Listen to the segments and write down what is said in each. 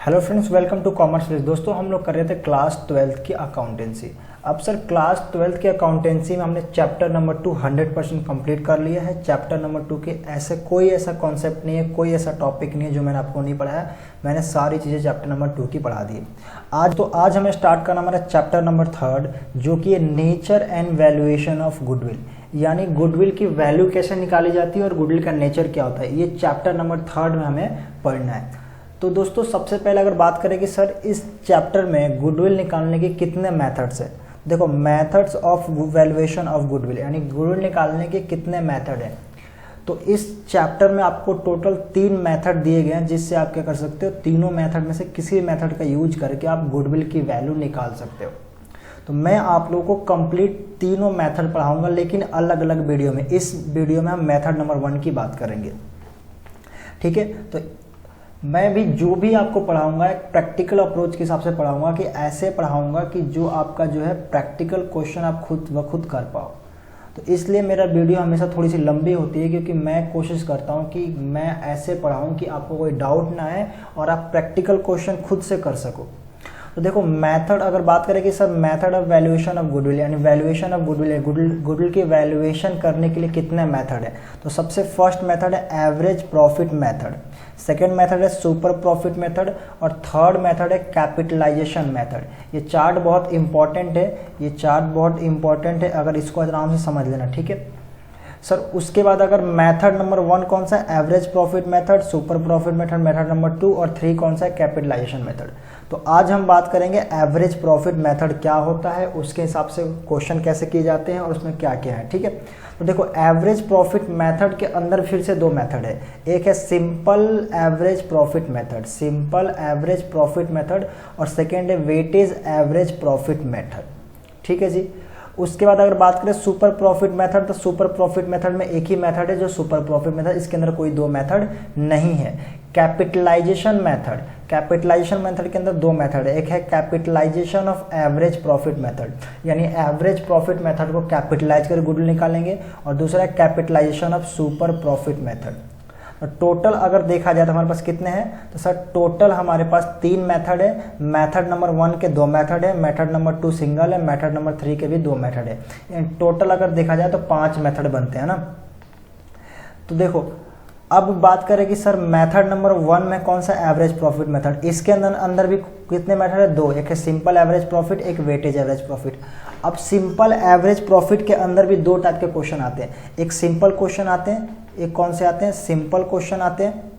Hello friends, welcome to commerce with. दोस्तों हम लोग कर रहे थे क्लास 12th की अकाउंटेंसी। अब सर क्लास 12th की अकाउंटेंसी में हमने चैप्टर नंबर 2 100% कंप्लीट कर लिया है। चैप्टर नंबर 2 के कोई ऐसा कॉन्सेप्ट नहीं है, कोई ऐसा टॉपिक नहीं है जो मैंने आपको नहीं पढ़ाया। मैंने सारी चीज़ें चैप्टर नंबर 2 की पढ़ा दी। आज हमें स्टार्ट करना हमारा चैप्टर नंबर 3 जो कि है nature and valuation of goodwill, यानी गुडविल की वैल्यू कैसे निकाली जाती है और गुडविल का नेचर क्या होता है। ये चैप्टर नंबर 3 में हमें पढ़ना है। तो दोस्तों सबसे पहले अगर बात करें कि सर इस चैप्टर में गुडविल निकालने के कितने मेथड्स हैं, देखो methods of valuation of goodwill, यानी गुडविल निकालने के कितने मेथड हैं। तो इस चैप्टर में आपको टोटल 3 मेथड दिए गए हैं जिससे आप क्या कर सकते हो, तीनों मेथड में से किसी मेथड का यूज करके आप गुडविल की वैल्यू निकाल सकते हो। तो मैं आप लोगों को कंप्लीट तीनों मेथड पढ़ाऊंगा, लेकिन अलग अलग वीडियो में। इस वीडियो में हम मेथड नंबर 1 की बात करेंगे, ठीक है। तो मैं भी जो भी आपको पढ़ाऊंगा एक प्रैक्टिकल अप्रोच के हिसाब से पढ़ाऊंगा, कि ऐसे पढ़ाऊंगा कि जो आपका जो है प्रैक्टिकल क्वेश्चन आप खुद ब खुद कर पाओ। तो इसलिए मेरा वीडियो हमेशा थोड़ी सी लंबी होती है, क्योंकि मैं कोशिश करता हूं कि मैं ऐसे पढ़ाऊं कि आपको कोई डाउट ना आए और आप प्रैक्टिकल क्वेश्चन खुद से कर सको। तो देखो मेथड अगर बात करें कि sir method of valuation of goodwill, यानी वैल्यूएशन ऑफ गुडविल है, गुडविल की वैल्यूएशन करने के लिए कितने मेथड है। तो सबसे फर्स्ट मेथड है average profit method, second method है सुपर प्रॉफिट मेथड और थर्ड मेथड है कैपिटलाइजेशन मेथड। ये चार्ट बहुत इंपॉर्टेंट है, अगर इसको आराम से समझ लेना, ठीक है सर। उसके बाद अगर मेथड नंबर 1 कौन सा है, average profit method, super profit method, method number 2 और 3 कौन सा है, कैपिटलाइजेशन मेथड। तो आज हम बात करेंगे एवरेज प्रॉफिट मेथड क्या होता है, उसके हिसाब से क्वेश्चन कैसे किए जाते हैं और उसमें क्या क्या है, ठीक है। तो देखो एवरेज प्रॉफिट मेथड के अंदर फिर से 2 मेथड है, एक है सिंपल एवरेज प्रॉफिट मेथड, और सेकेंड है वेटेज एवरेज प्रॉफिट मेथड, ठीक है जी। उसके बाद अगर बात करें सुपर प्रॉफिट मेथड, तो सुपर प्रॉफिट मेथड में एक ही मेथड है जो सुपर प्रॉफिट मेथड, इसके अंदर कोई 2 मेथड नहीं है। कैपिटलाइजेशन मेथड के अंदर 2 मेथड है, एक है capitalisation of average profit method, यानी एवरेज प्रॉफिट मेथड को कैपिटलाइज कर गुडविल निकालेंगे, और दूसरा है capitalisation of super profit method. Total अगर देखा जाए तो हमारे पास कितने हैं, तो सर टोटल हमारे पास 3 मेथड है। मेथड नंबर 1 के 2 मेथड है, मेथड नंबर 2 सिंगल है, मेथड नंबर 3 के भी 2 मेथड है। टोटल अगर देखा जाए तो 5 मेथड बनते हैं ना। तो देखो अब बात करें कि सर मेथड नंबर 1 में कौन सा एवरेज प्रॉफिट मेथड, इसके अंदर भी कितने मेथड है, 2, एक है सिंपल एवरेज प्रॉफिट, एक वेटेज एवरेज प्रॉफिट। अब सिंपल एवरेज प्रॉफिट के अंदर भी 2 टाइप के क्वेश्चन आते हैं, एक सिंपल क्वेश्चन आते हैं, एक कौन से आते हैं, सिंपल क्वेश्चन आते हैं,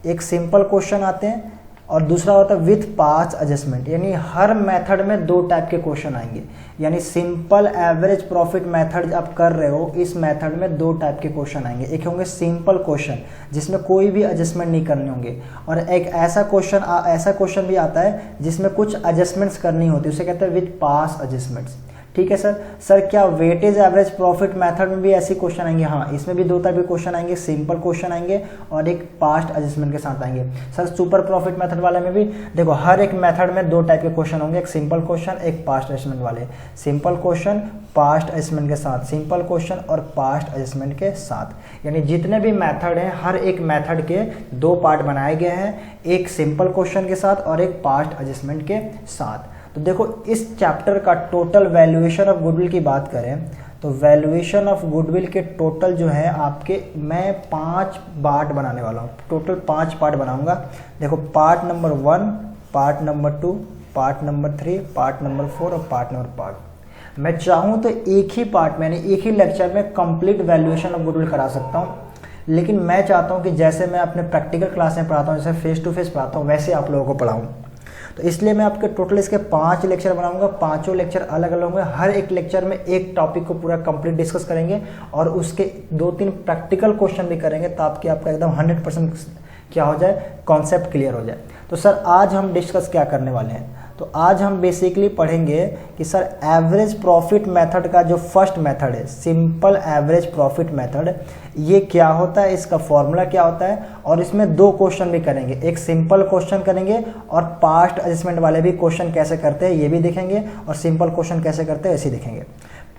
एक सिंपल क्वेश्चन आते हैं, और दूसरा होता है विथ पास्ट एडजस्टमेंट। यानी हर मेथड में 2 टाइप के क्वेश्चन आएंगे, यानी सिंपल एवरेज प्रॉफिट मेथड आप कर रहे हो, इस मेथड में 2 टाइप के क्वेश्चन आएंगे। एक होंगे सिंपल क्वेश्चन जिसमें कोई भी एडजस्टमेंट नहीं करने होंगे, और एक ऐसा क्वेश्चन भी आता है जिसमें कुछ एडजस्टमेंट्स करनी होती है, उसे कहते हैं विथ पास्ट एडजस्टमेंट्स, ठीक है सर क्या वेटेज एवरेज प्रॉफिट मेथड में भी ऐसे क्वेश्चन आएंगे? हाँ, इसमें भी 2 टाइप के क्वेश्चन आएंगे, सिंपल क्वेश्चन आएंगे और एक पास्ट एडजस्टमेंट के साथ आएंगे। सर सुपर प्रॉफिट मेथड वाले में भी देखो हर एक मेथड में 2 टाइप के क्वेश्चन होंगे, एक सिंपल क्वेश्चन, एक पास्ट एडजस्टमेंट वाले। सिंपल क्वेश्चन पास्ट एडजस्टमेंट के साथ, सिंपल क्वेश्चन और पास्ट एडजस्टमेंट के साथ। यानी जितने भी मेथड हैं हर एक मेथड के 2 पार्ट बनाए गए हैं, एक सिंपल क्वेश्चन के साथ और एक पास्ट एडजस्टमेंट के साथ। तो देखो इस चैप्टर का टोटल वैल्यूएशन ऑफ गुडविल की बात करें तो वैल्यूएशन ऑफ गुडविल के टोटल जो है आपके, मैं 5 पार्ट बनाने वाला हूँ, टोटल 5 पार्ट बनाऊंगा। देखो part number 1, part number 2, part number 3, part number 4 और पार्ट नंबर 5। मैं चाहूँ तो एक ही पार्ट में, एक ही लेक्चर में कंप्लीट वैल्यूएशन ऑफ गुडविल करा सकता हूँ, लेकिन मैं चाहता हूँ कि जैसे मैं अपने प्रैक्टिकल क्लास में पढ़ाता हूँ, जैसे फेस टू फेस पढ़ाता हूँ, वैसे आप लोगों को पढ़ाऊँ। तो इसलिए मैं आपके टोटल इसके 5 लेक्चर बनाऊंगा, 5 लेक्चर अलग अलग होंगे, हर एक लेक्चर में एक टॉपिक को पूरा कंप्लीट डिस्कस करेंगे और उसके 2-3 प्रैक्टिकल क्वेश्चन भी करेंगे, ताकि आपका एकदम 100% क्या हो जाए, कॉन्सेप्ट क्लियर हो जाए। तो सर आज हम डिस्कस क्या करने वाले हैं, तो आज हम बेसिकली पढ़ेंगे कि सर एवरेज प्रॉफिट मेथड का जो फर्स्ट मेथड है, सिंपल एवरेज प्रॉफिट मेथड, ये क्या होता है, इसका फॉर्मूला क्या होता है, और इसमें 2 क्वेश्चन भी करेंगे, एक सिंपल क्वेश्चन करेंगे और पास्ट एडजस्टमेंट वाले भी क्वेश्चन कैसे करते हैं ये भी देखेंगे, और सिंपल क्वेश्चन कैसे करते हैं ऐसे देखेंगे।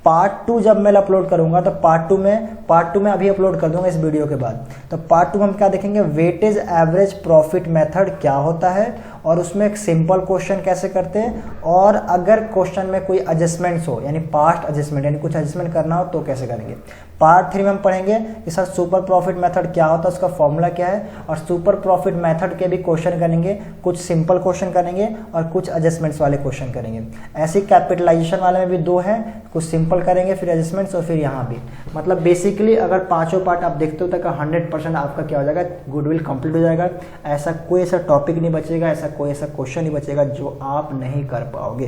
पार्ट 2 जब मैं अपलोड करूंगा तो पार्ट टू में अभी अपलोड कर दूंगा इस वीडियो के बाद। तो पार्ट 2 में हम क्या देखेंगे, वेटेज एवरेज प्रॉफिट मेथड क्या होता है और उसमें एक सिंपल क्वेश्चन कैसे करते हैं, और अगर क्वेश्चन में कोई एडजस्टमेंट्स हो यानी पास्ट एडजस्टमेंट यानी कुछ एडजस्टमेंट करना हो तो कैसे करेंगे। पार्ट 3 में हम पढ़ेंगे कि सर सुपर प्रॉफिट मेथड क्या होता है, उसका फॉर्मूला क्या है, और सुपर प्रॉफिट मेथड के भी क्वेश्चन करेंगे, कुछ सिंपल क्वेश्चन करेंगे और कुछ एडजस्टमेंट्स वाले क्वेश्चन करेंगे। ऐसे कैपिटलाइजेशन वाले में भी 2 है, कुछ सिंपल करेंगे फिर एडजस्टमेंट्स और फिर यहाँ भी। मतलब बेसिकली अगर पांचों पार्ट आप देखते हो तो 100% आपका क्या हो जाएगा, गुडविल कंप्लीट हो जाएगा। ऐसा कोई ऐसा टॉपिक नहीं बचेगा, कोई ऐसा क्वेश्चन नहीं बचेगा जो आप नहीं कर पाओगे।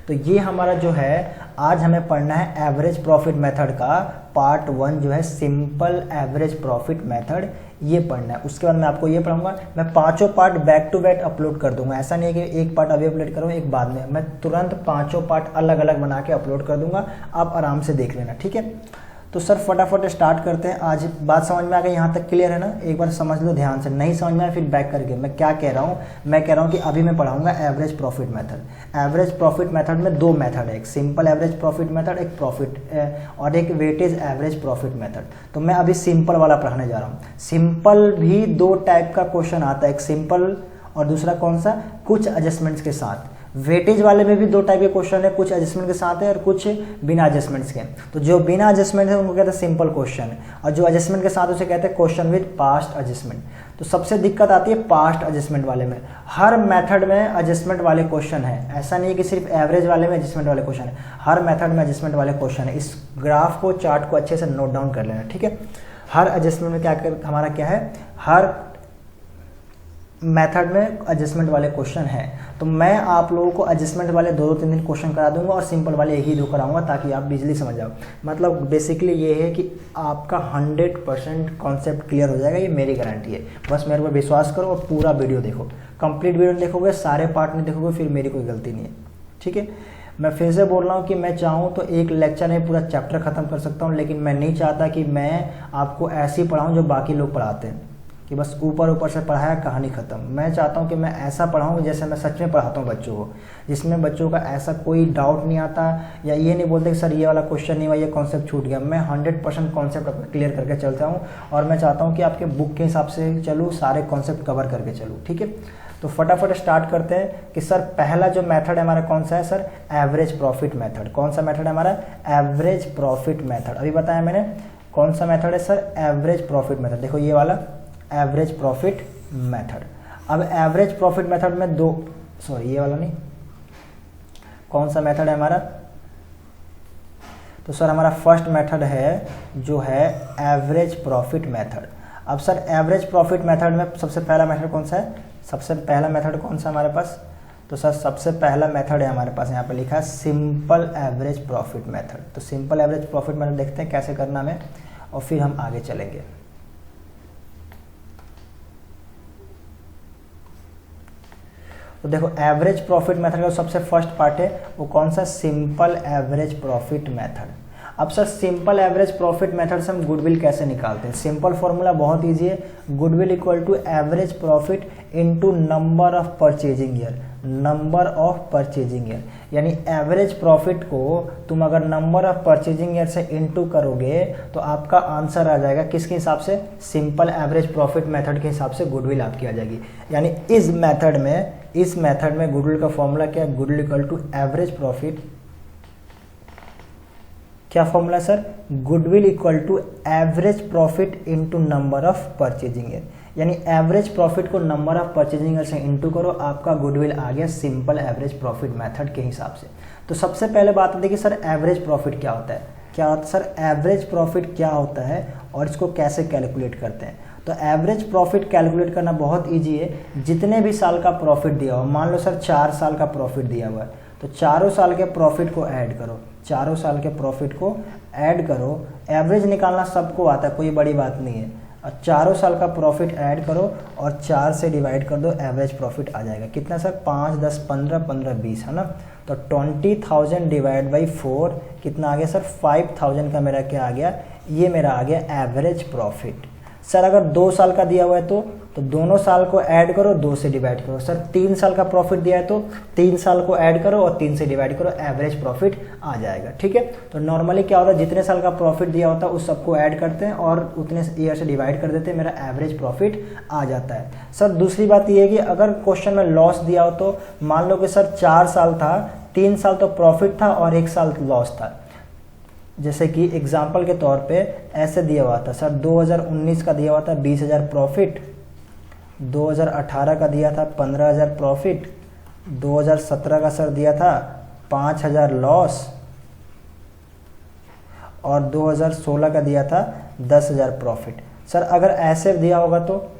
तो ये हमारा जो है आज हमें पढ़ना है एवरेज प्रॉफिट मेथड का पार्ट 1 जो है सिंपल एवरेज प्रॉफिट मेथड, ये पढ़ना है। उसके बाद मैं आपको ये पढ़ाऊंगा, मैं पांचों part back to back upload कर दूंगा। ऐसा नहीं है कि एक पार्ट अभी अपलोड करूँ एक बाद में, मैं तुरंत पांचों पार्ट अलग अलग बना के अपलोड कर दूंगा, आप आराम से देख लेना, ठीक है। तो सर फटाफट स्टार्ट करते हैं। आज बात समझ में आ गई, यहाँ तक क्लियर है ना, एक बार समझ लो ध्यान से, नहीं समझ में आया फिर बैक करके। मैं क्या कह रहा हूँ, मैं कह रहा हूँ कि अभी मैं पढ़ाऊंगा average profit method. Average profit method में 2 मेथड है, एक सिंपल एवरेज प्रॉफिट मेथड, एक प्रॉफिट और एक वेटेज एवरेज प्रॉफिट मेथड। तो मैं अभी सिंपल वाला पढ़ाने जा रहा हूँ। सिंपल भी 2 टाइप का क्वेश्चन आता है, एक सिंपल और दूसरा कौन सा, कुछ एडजस्टमेंट्स के साथ। वेटेज वाले में भी 2 टाइप के क्वेश्चन है, कुछ एडजस्टमेंट के साथ है और कुछ बिना एडजस्टमेंट्स के। तो जो बिना एडजस्टमेंट है उनको कहते हैं सिंपल क्वेश्चन, और जो एडजस्टमेंट के साथ उसे कहते हैं क्वेश्चन विद पास्ट एडजस्टमेंट। तो सबसे दिक्कत आती है पास्ट एडजस्टमेंट वाले में। हर मेथड में एडजस्टमेंट वाले क्वेश्चन है, ऐसा नहीं है कि सिर्फ एवरेज वाले में एडजस्टमेंट वाले क्वेश्चन है, हर मेथड में एडजस्टमेंट वाले क्वेश्चन है। इस ग्राफ को, चार्ट को अच्छे से नोट डाउन कर लेना, ठीक है। हर एडजस्टमेंट में हमारा क्या है, हर मेथड में एडजस्टमेंट वाले क्वेश्चन हैं। तो मैं आप लोगों को एडजस्टमेंट वाले 2-3 दिन क्वेश्चन करा दूंगा और सिंपल वाले एक ही 2 कराऊंगा ताकि आप बिजली समझ जाओ। मतलब बेसिकली ये है कि आपका 100% कॉन्सेप्ट क्लियर हो जाएगा, ये मेरी गारंटी है। बस मेरे पर विश्वास करो और पूरा वीडियो देखो, कंप्लीट वीडियो देखोगे, सारे पार्ट नहीं देखोगे फिर मेरी कोई गलती नहीं है, ठीक है। मैं फिर से बोल रहा हूँ कि मैं चाहूँ तो एक लेक्चर में पूरा चैप्टर खत्म कर सकता हूँ, लेकिन मैं नहीं चाहता कि मैं आपको ऐसे ही पढ़ाऊँ जो बाकी लोग पढ़ाते हैं कि बस ऊपर ऊपर से पढ़ाया कहानी ख़त्म। मैं चाहता हूँ कि मैं ऐसा पढ़ाऊँ जैसे मैं सच में पढ़ाता हूँ बच्चों को, जिसमें बच्चों का ऐसा कोई डाउट नहीं आता या ये नहीं बोलते कि सर ये वाला क्वेश्चन नहीं हुआ, ये कॉन्सेप्ट छूट गया। मैं 100% कॉन्सेप्ट आपको क्लियर करके चलता हूँ और मैं चाहता हूँ कि आपके बुक के हिसाब से चलूँ, सारे कॉन्सेप्ट कवर करके चलूँ, ठीक है। तो फटाफट स्टार्ट करते हैं कि सर पहला जो मेथड है हमारा कौन सा है, सर एवरेज प्रॉफिट मेथड। कौन सा मेथड है हमारा, एवरेज प्रॉफिट मेथड। अभी बताया मैंने कौन सा मेथड है सर, एवरेज प्रॉफिट मेथड। देखो ये वाला एवरेज प्रॉफिट मेथड। अब एवरेज प्रॉफिट मेथड में ये वाला नहीं, कौन सा मेथड है हमारा, तो सर हमारा फर्स्ट मेथड है जो है एवरेज प्रॉफिट मेथड। अब सर एवरेज प्रॉफिट मेथड में सबसे पहला मेथड कौन सा है, सबसे पहला मेथड कौन सा हमारे पास, तो सर सबसे पहला मेथड है हमारे पास यहाँ पे लिखा है सिंपल एवरेज प्रॉफिट मेथड। तो सिंपल एवरेज प्रॉफिट मेथड देखते हैं कैसे करना है और फिर हम आगे चलेंगे। तो देखो एवरेज प्रॉफिट मेथड का सबसे फर्स्ट पार्ट है वो कौन सा, सिंपल एवरेज प्रॉफिट मेथड। अब sir simple average profit method से हम गुडविल कैसे निकालते हैं, सिंपल फॉर्मूला बहुत इजी है, goodwill equal to average profit into number of purchasing year, number of purchasing year. यानी एवरेज प्रॉफिट को तुम अगर नंबर ऑफ परचेजिंग ईयर से इनटू करोगे तो आपका आंसर आ जाएगा किसके हिसाब से, सिंपल एवरेज प्रॉफिट मेथड के हिसाब से गुडविल आपकी आ जाएगी। यानी इस मेथड में गुडविल का फॉर्मूला क्या है, goodwill equal to average profit, क्या formula sir, goodwill equal to average profit into number of purchasing year. यानी एवरेज प्रॉफिट को नंबर ऑफ परचेजिंग ईयर से इनटू करो, आपका गुडविल आ गया सिंपल एवरेज प्रॉफिट मेथड के हिसाब से। तो सबसे पहले बात आती है कि सर एवरेज प्रॉफिट क्या होता है, क्या होता है सर एवरेज प्रॉफिट क्या होता है और इसको कैसे कैलकुलेट करते हैं। तो एवरेज प्रॉफिट कैलकुलेट करना बहुत ईजी है, जितने भी साल का प्रॉफिट दिया हो, मान लो सर 4 साल का प्रॉफिट दिया हुआ है तो चारों साल के प्रॉफिट को ऐड करो, चारों साल के प्रॉफिट को ऐड करो। एवरेज निकालना सबको आता है, कोई बड़ी बात नहीं है। और चारों साल का प्रॉफिट ऐड करो और 4 से डिवाइड कर दो, एवरेज प्रॉफिट आ जाएगा कितना सर, 5, 10, 15, 15, 20 है ना। तो 20,000 डिवाइड बाई 4 कितना आ गया सर, 5,000 का मेरा क्या आ गया, ये मेरा आ गया एवरेज प्रॉफिट। सर अगर 2 साल का दिया हुआ है तो तो दोनों साल को ऐड करो, 2 से डिवाइड करो। सर 3 साल का प्रॉफिट दिया है तो 3 साल को ऐड करो और 3 से डिवाइड करो, एवरेज प्रॉफिट आ जाएगा। ठीक है, तो नॉर्मली क्या होता है, जितने साल का प्रॉफिट दिया होता है उस सबको ऐड करते हैं और उतने ईयर से डिवाइड कर देते हैं, मेरा एवरेज प्रॉफिट आ जाता है। सर दूसरी बात ये है कि अगर क्वेश्चन में लॉस दिया हो तो मान लो कि सर 4 साल था, 3 साल तो प्रॉफिट था और 1 साल लॉस था। जैसे कि एग्जाम्पल के तौर पे ऐसे दिया हुआ था सर 2019 का दिया हुआ था 20,000 प्रॉफिट, 2018 का दिया था 15,000 प्रॉफिट, 2017 का सर दिया था 5,000 लॉस और 2016 का दिया था 10,000 प्रॉफिट। सर अगर ऐसे दिया होगा तो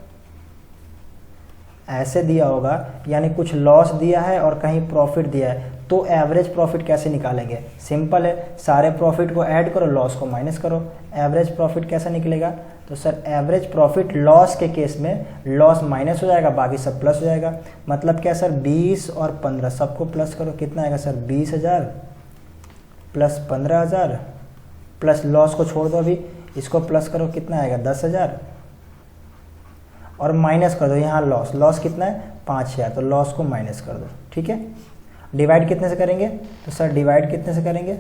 ऐसे दिया होगा, यानी कुछ लॉस दिया है और कहीं प्रॉफिट दिया है, तो एवरेज प्रॉफिट कैसे निकालेंगे? सिंपल है, सारे प्रॉफिट को ऐड करो, लॉस को माइनस करो, एवरेज प्रॉफिट कैसे निकलेगा? तो सर एवरेज प्रॉफिट लॉस के केस में लॉस माइनस हो जाएगा, बाकी सब प्लस हो जाएगा। मतलब क्या सर, 20 और 15 सबको प्लस करो, कितना आएगा सर 20,000 प्लस 15,000 प्लस लॉस को छोड़ दो, अभी इसको प्लस करो, कितना आएगा 10,000 और माइनस कर दो यहाँ लॉस, लॉस कितना है 5,000, तो लॉस को माइनस कर दो। ठीक है, डिवाइड कितने से करेंगे? तो सर डिवाइड कितने से करेंगे?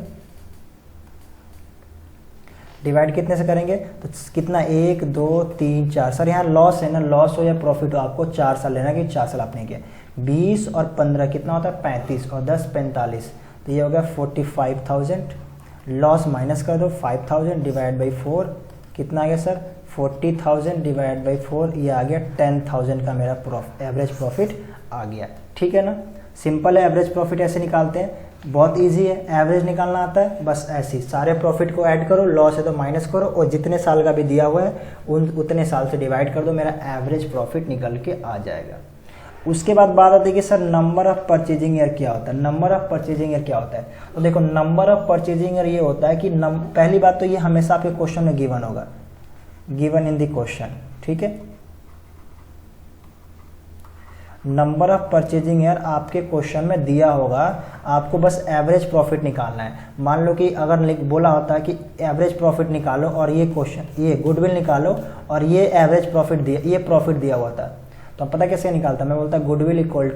डिवाइड कितने से करेंगे? तो कितना 1 2 3 4। सर यहाँ लॉस है ना, लॉस हो या प्रॉफिट हो आपको 4 साल लेना कि 4 साल आपने किया। 20 और 15 कितना होता है 35 और 10 45, तो ये हो गया 45,000। लॉस माइनस कर दो, 5,000 डिवाइड बाई 4 कितना आ गया सर 40,000 डिवाइड बाई 4, ये आ गया 10,000 का मेरा एवरेज प्रॉफिट आ गया। ठीक है ना, सिंपल है, एवरेज प्रॉफिट ऐसे निकालते हैं, बहुत इजी है। एवरेज निकालना आता है, बस ऐसे ही सारे प्रॉफिट को ऐड करो, लॉस है तो माइनस करो और जितने साल का भी दिया हुआ है उतने साल से डिवाइड कर दो, मेरा एवरेज प्रॉफिट निकल के आ जाएगा। उसके बाद बात आती है कि sir number of purchasing year क्या होता है? नंबर ऑफ परचेजिंग ईयर क्या होता है? तो देखो नंबर ऑफ परचेजिंग ईयर ये होता है कि पहली बात तो ये हमेशा आपके क्वेश्चन में गिवन होगा, गिवन इन द क्वेश्चन। ठीक है, नंबर ऑफ परचेजिंग ईयर आपके क्वेश्चन में दिया होगा, आपको बस एवरेज प्रॉफिट निकालना है। मान लो कि अगर बोला होता है कि एवरेज प्रॉफिट निकालो और ये क्वेश्चन ये गुडविल निकालो और ये एवरेज प्रॉफिट दिया, ये प्रॉफिट दिया हुआ था, तो पता कैसे निकालता? मैं बोलता गुडविल इक्वल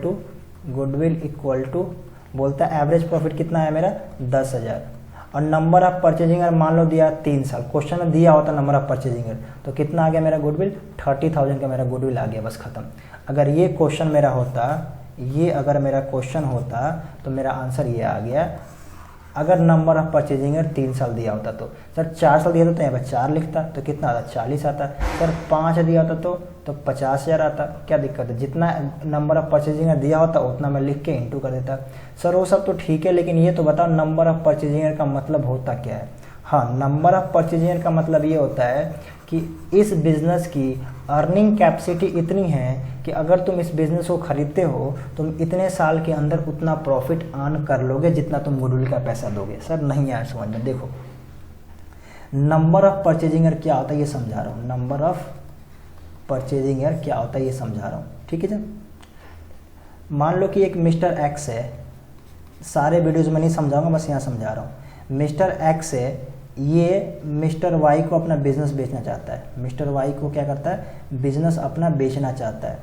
टू बोलता एवरेज प्रॉफिट कितना है मेरा 10,000 और नंबर ऑफ परचेजिंग ईयर मान लो दिया 3 साल, क्वेश्चन में दिया होता नंबर ऑफ परचेजिंग ईयर, तो कितना आ गया मेरा गुडविल 30,000 का मेरा गुडविल आ गया, बस खत्म। अगर ये क्वेश्चन मेरा होता, ये अगर मेरा क्वेश्चन होता तो मेरा आंसर ये आ गया। अगर नंबर ऑफ परचेजिंग ईयर 3 साल दिया होता तो सर 4 साल दिया होता तो यहाँ पर 4 लिखता तो कितना आता 40 आता। सर 5 दिया होता तो 50,000 आता, क्या दिक्कत है? जितना नंबर ऑफ परचेजिंग ईयर दिया होता उतना मैं लिख के इंटू कर देता। सर वो सब तो ठीक है, लेकिन ये तो बताओ नंबर ऑफ परचेजिंग ईयर का मतलब होता क्या है? हाँ, नंबर ऑफ परचेजिंग ईयर का मतलब ये होता है कि इस बिजनेस की अर्निंग कैपेसिटी इतनी है कि अगर तुम इस बिजनेस को खरीदते हो तुम इतने साल के अंदर उतना प्रॉफिट अर्न कर लोगे जितना तुम गुडविल का पैसा दोगे। सर नहीं आया समझ में? देखो नंबर ऑफ परचेजिंग ईयर क्या होता है ये समझा रहा हूँ, नंबर ऑफ परचेजिंग ईयर क्या होता है ये समझा रहा हूँ। ठीक है जी, मान लो कि एक मिस्टर एक्स है, सारे वीडियोज में नहीं समझाऊंगा, बस यहाँ समझा रहा हूँ। मिस्टर एक्स है, ये मिस्टर वाई को अपना बिजनेस बेचना चाहता है। मिस्टर वाई को क्या करता है? बिजनेस अपना बेचना चाहता है।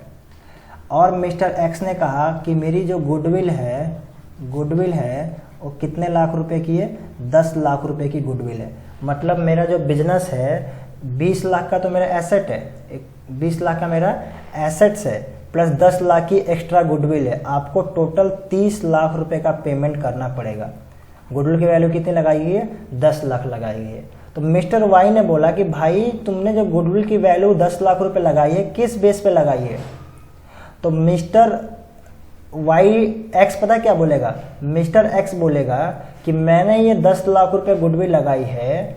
और मिस्टर एक्स ने कहा कि मेरी जो गुडविल है वो कितने लाख रुपए की है? 10 लाख रुपए की गुडविल है। मतलब मेरा जो बिजनेस है 20 लाख का तो मेरा एसेट है, 20 लाख का मेरा एसेट्स है प्लस 10 लाख की एक्स्ट्रा गुडविल है। आपको टोटल 30 लाख रुपए का पेमेंट करना पड़ेगा। गुडविल की वैल्यू कितनी लगाई गई है? 10 लाख लगाई गई है। तो मिस्टर वाई ने बोला कि भाई तुमने जो गुडविल की वैल्यू 10 लाख रुपए लगाई है किस बेस पे लगाई है? तो मिस्टर वाई एक्स पता क्या बोलेगा? मिस्टर एक्स बोलेगा कि मैंने ये 10 लाख रुपए गुडविल लगाई है,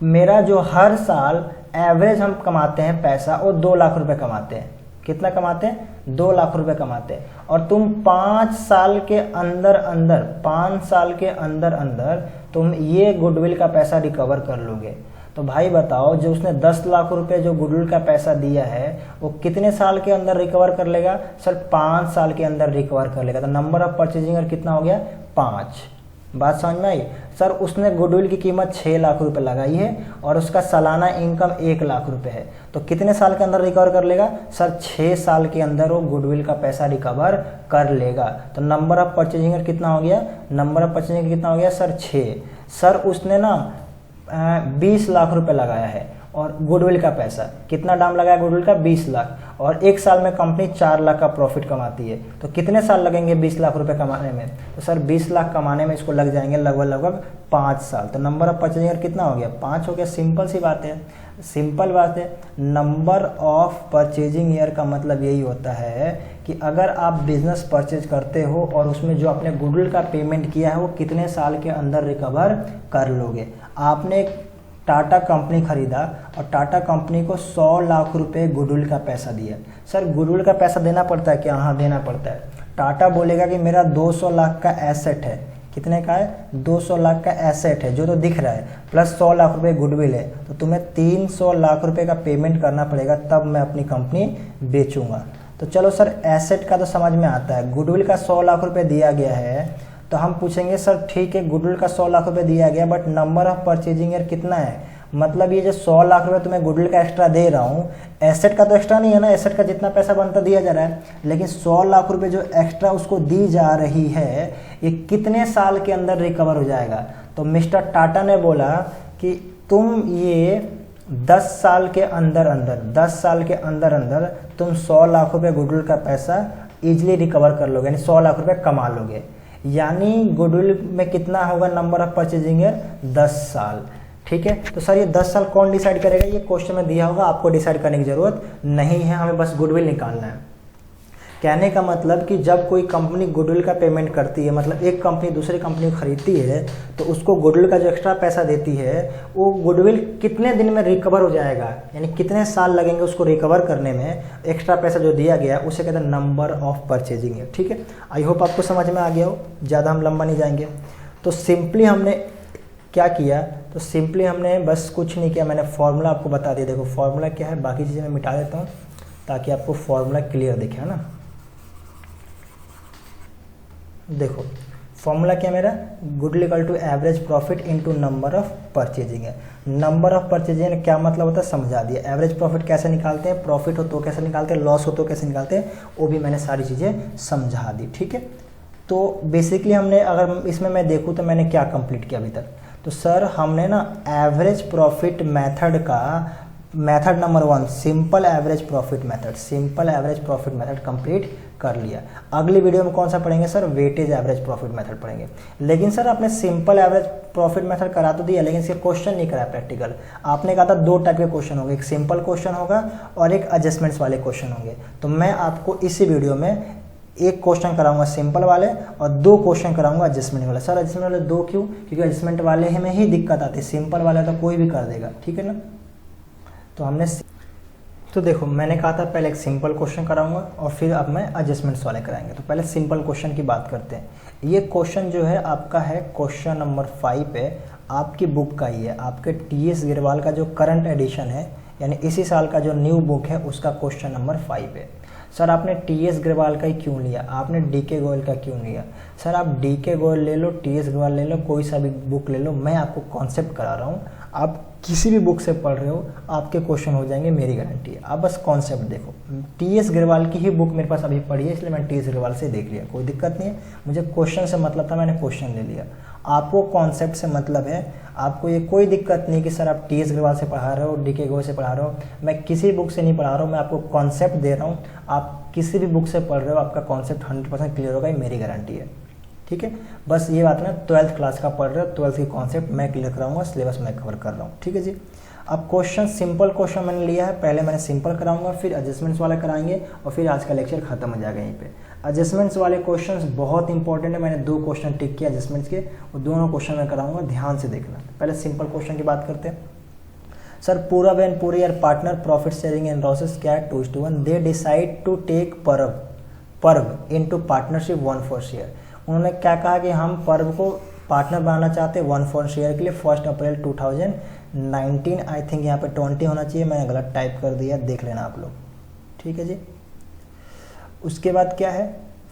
मेरा जो हर साल एवरेज हम कमाते हैं पैसा वो 2 लाख रुपए कमाते हैं। कितना कमाते हैं? 2 लाख रुपए कमाते हैं। और तुम 5 साल के अंदर तुम ये गुडविल का पैसा रिकवर कर लोगे। तो भाई बताओ, जो उसने 10 लाख रुपए जो गुडविल का पैसा दिया है वो कितने साल के अंदर रिकवर कर लेगा? सर 5 साल के अंदर रिकवर कर लेगा। तो नंबर ऑफ परचेजिंग ईयर कितना हो गया? 5। बात समझ में आई। सर उसने गुडविल की कीमत 6 लाख रुपए लगाई है और उसका सालाना इनकम 1 लाख रुपए है, तो कितने साल के अंदर रिकवर कर लेगा? सर 6 साल के अंदर वो गुडविल का पैसा रिकवर कर लेगा। तो नंबर ऑफ परचेजिंग कितना हो गया? नंबर ऑफ परचेजिंग कितना हो गया सर? 6। सर उसने ना 20 लाख रुपए लगाया है और गुडविल का पैसा कितना दाम लगाया गुडविल का? 20 लाख, और 1 साल में कंपनी 4 लाख का प्रॉफिट कमाती है, तो कितने साल लगेंगे 20 लाख रुपए कमाने में? तो सर 20 लाख कमाने में इसको लग जाएंगे लगभग 5 साल। तो नंबर ऑफ परचेजिंग कितना हो गया? 5 हो गया। सिंपल सी बात है, सिंपल बात है। नंबर ऑफ परचेजिंग ईयर का मतलब यही होता है कि अगर आप बिजनेस परचेज करते हो और उसमें जो आपने गुडविल का पेमेंट किया है वो कितने साल के अंदर रिकवर कर लोगे। आपने एक टाटा कंपनी खरीदा और टाटा कंपनी को 100 लाख रुपए गुडविल का पैसा दिया। सर गुडविल का पैसा देना पड़ता है क्या? हाँ देना पड़ता है। टाटा बोलेगा कि मेरा 200 लाख का एसेट है। कितने का है? 200 लाख का एसेट है जो तो दिख रहा है, प्लस 100 लाख रुपए गुडविल है, तो तुम्हें 300 लाख रुपए का पेमेंट करना पड़ेगा, तब मैं अपनी कंपनी बेचूंगा। तो चलो सर एसेट का तो समझ में आता है, गुडविल का 100 लाख रुपए दिया गया है, तो हम पूछेंगे सर ठीक है गुडविल का 100 लाख रुपए दिया गया, but number of purchasing year कितना है? मतलब ये जो 100 लाख रुपए तुम्हें गुडविल का एक्स्ट्रा दे रहा हूँ, एसेट का तो एक्स्ट्रा नहीं है ना, एसेट का जितना पैसा बनता दिया जा रहा है, लेकिन 100 लाख रुपए जो एक्स्ट्रा उसको दी जा रही है, ये कितने साल के अंदर रिकवर हो जाएगा? तो मिस्टर टाटा ने बोला कि तुम ये 10 साल के अंदर अंदर 10 साल के अंदर अंदर तुम 100 लाख रुपए गुडविल का पैसा इजिली रिकवर कर लोगे, यानी 100 लाख रुपए कमा लोगे। यानी गुडविल में कितना होगा नंबर ऑफ परचेजिंग ईयर? 10 साल। ठीक है, तो सर ये 10 साल कौन डिसाइड करेगा? ये क्वेश्चन में दिया होगा, आपको डिसाइड करने की जरूरत नहीं है, हमें बस गुडविल निकालना है। कहने का मतलब कि जब कोई कंपनी गुडविल का पेमेंट करती है, मतलब एक कंपनी दूसरी कंपनी को खरीदती है, तो उसको गुडविल का जो एक्स्ट्रा पैसा देती है वो गुडविल कितने दिन में रिकवर हो जाएगा, यानी कितने साल लगेंगे उसको रिकवर करने में, एक्स्ट्रा पैसा जो दिया गया उसे कहते हैं नंबर ऑफ परचेजिंग है। ठीक है, आई होप आपको समझ में आ गया हो, ज़्यादा हम लंबा नहीं जाएंगे। तो सिंपली हमने क्या किया? तो सिंपली हमने बस कुछ नहीं किया, मैंने फॉर्मूला आपको बता दिया। देखो फॉर्मूला क्या है, बाकी चीज़ें मैं मिटा देता हूँ ताकि आपको फॉर्मूला क्लियर दिखे, है ना। देखो फॉर्मूला क्या मेरा? Goodwill equal to average profit into number of purchasing है। नंबर ऑफ परचेजिंग क्या मतलब होता है समझा दिया। एवरेज प्रॉफिट कैसे निकालते हैं, प्रॉफिट हो तो कैसे निकालते हैं, लॉस हो तो कैसे निकालते हैं, वो भी मैंने सारी चीज़ें समझा दी। ठीक है, तो बेसिकली हमने, अगर इसमें मैं देखूँ तो मैंने क्या कंप्लीट किया अभी तक? तो सर हमने ना एवरेज प्रॉफिट मेथड का method number 1 simple average profit method, simple average profit method complete कर लिया। अगली वीडियो में कौन सा पढ़ेंगे sir? Weightage average profit method पढ़ेंगे। लेकिन सर आपने सिंपल एवरेज प्रॉफिट मेथड करा तो दिया, लेकिन इसके क्वेश्चन नहीं कराया प्रैक्टिकल। आपने कहा था 2 टाइप के क्वेश्चन होंगे, एक सिंपल क्वेश्चन होगा और एक एडजस्टमेंट्स वाले क्वेश्चन होंगे। तो मैं आपको इसी वीडियो में एक क्वेश्चन कराऊंगा सिंपल वाले और 2 क्वेश्चन कराऊंगा एडजस्टमेंट वाले। सर एडजस्टमेंट वाले 2 क्यों? क्योंकि एडजस्टमेंट वाले में ही दिक्कत आती है, सिंपल वाले तो कोई भी कर देगा। ठीक है ना, तो हमने तो देखो मैंने कहा था पहले एक सिंपल क्वेश्चन कराऊंगा और फिर अब मैं एडजस्टमेंट्स वाले कराएंगे। तो पहले सिंपल क्वेश्चन की बात करते हैं। ये क्वेश्चन जो है आपका है क्वेश्चन नंबर 5 है, आपकी बुक का ही है, आपके टीएस गिरवाल का जो करंट एडिशन है, यानी इसी साल का जो न्यू बुक है उसका क्वेश्चन नंबर 5 है। सर आपने टीएस गिरवाल का ही क्यों लिया, आपने डीके गोयल का क्यों लिया? सर आप डीके गोयल ले लो, टीएस गिरवाल ले लो, कोई सा भी बुक ले लो, मैं आपको कॉन्सेप्ट करा रहा हूँ। आप किसी भी बुक से पढ़ रहे हो आपके क्वेश्चन हो जाएंगे, मेरी गारंटी है। आप बस कॉन्सेप्ट देखो। टीएस गिरवाल की ही बुक मेरे पास अभी पढ़ी है, इसलिए मैं टीएस गिरवाल से देख लिया, कोई दिक्कत नहीं है। मुझे क्वेश्चन से मतलब था, मैंने क्वेश्चन ले लिया। आपको कॉन्सेप्ट से मतलब है, आपको ये कोई दिक्कत नहीं कि सर आप टीएस गिरवाल से पढ़ा रहे हो, डीके गोयल से पढ़ा रहे हो। मैं किसी बुक से नहीं पढ़ा रहा हूँ, मैं आपको कॉन्सेप्ट दे रहा हूँ। आप किसी भी बुक से पढ़ रहे हो, आपका कॉन्सेप्ट 100% क्लियर होगा, ये मेरी गारंटी है। ठीक है, बस ये बात ना 12th क्लास का पढ़ रहे हो, 12th की कॉन्सेप्ट मैं क्लियर कराऊंगा, सिलेबस मैं कवर कर रहा हूँ। ठीक है जी, अब क्वेश्चन सिंपल क्वेश्चन मैंने लिया है, पहले मैंने सिंपल कराऊंगा, फिर एडजस्टमेंट्स वाला कराएंगे और फिर आज का लेक्चर खत्म हो जाएगा यहीं पे। एडजस्टमेंट्स वाले क्वेश्चंस बहुत इंपॉर्टेंट है, मैंने 2 क्वेश्चन टिक किया एडजस्टमेंट्स के, और दोनों क्वेश्चन मैं कराऊंगा, ध्यान से देखना। पहले सिंपल क्वेश्चन की बात करते हैं। Sir Purab and Puri are partner, profit sharing and losses क्या है 2:1। They decide to take Parv into partnership 1/4 share. उन्होंने क्या कहा कि हम पर्व को पार्टनर बनाना चाहते हैं 1/4 शेयर के लिए 1 अप्रैल 2019। आई थिंक यहाँ पे 20 होना चाहिए, मैंने गलत टाइप कर दिया, देख लेना आप लोग। ठीक है जी, उसके बाद क्या है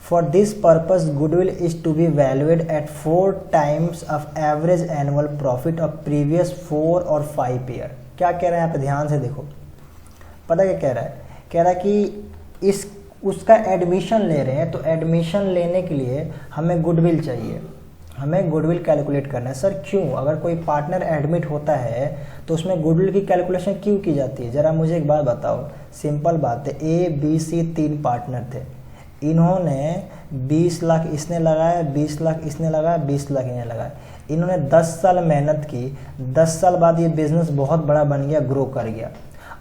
for this purpose goodwill is to be valued at 4 times of average annual profit of previous 4 और 5 ईयर। क्या कह रहे हैं यहाँ पे ध्यान से देखो, पता क्या कह रहा है, कह रहा है कि इस उसका एडमिशन ले रहे हैं, तो एडमिशन लेने के लिए हमें गुडविल चाहिए, हमें गुडविल कैलकुलेट करना है। सर क्यों, अगर कोई पार्टनर एडमिट होता है तो उसमें गुडविल की कैलकुलेशन क्यों की जाती है? ज़रा मुझे एक बात बताओ, सिंपल बात है, ए बी सी 3 पार्टनर थे, इन्होंने 20 लाख इसने लगाया, 20 लाख इसने लगाया, 20 लाख इन्हें लगाया, इन्होंने 10 साल मेहनत की, 10 साल बाद ये बिजनेस बहुत बड़ा बन गया, ग्रो कर गया।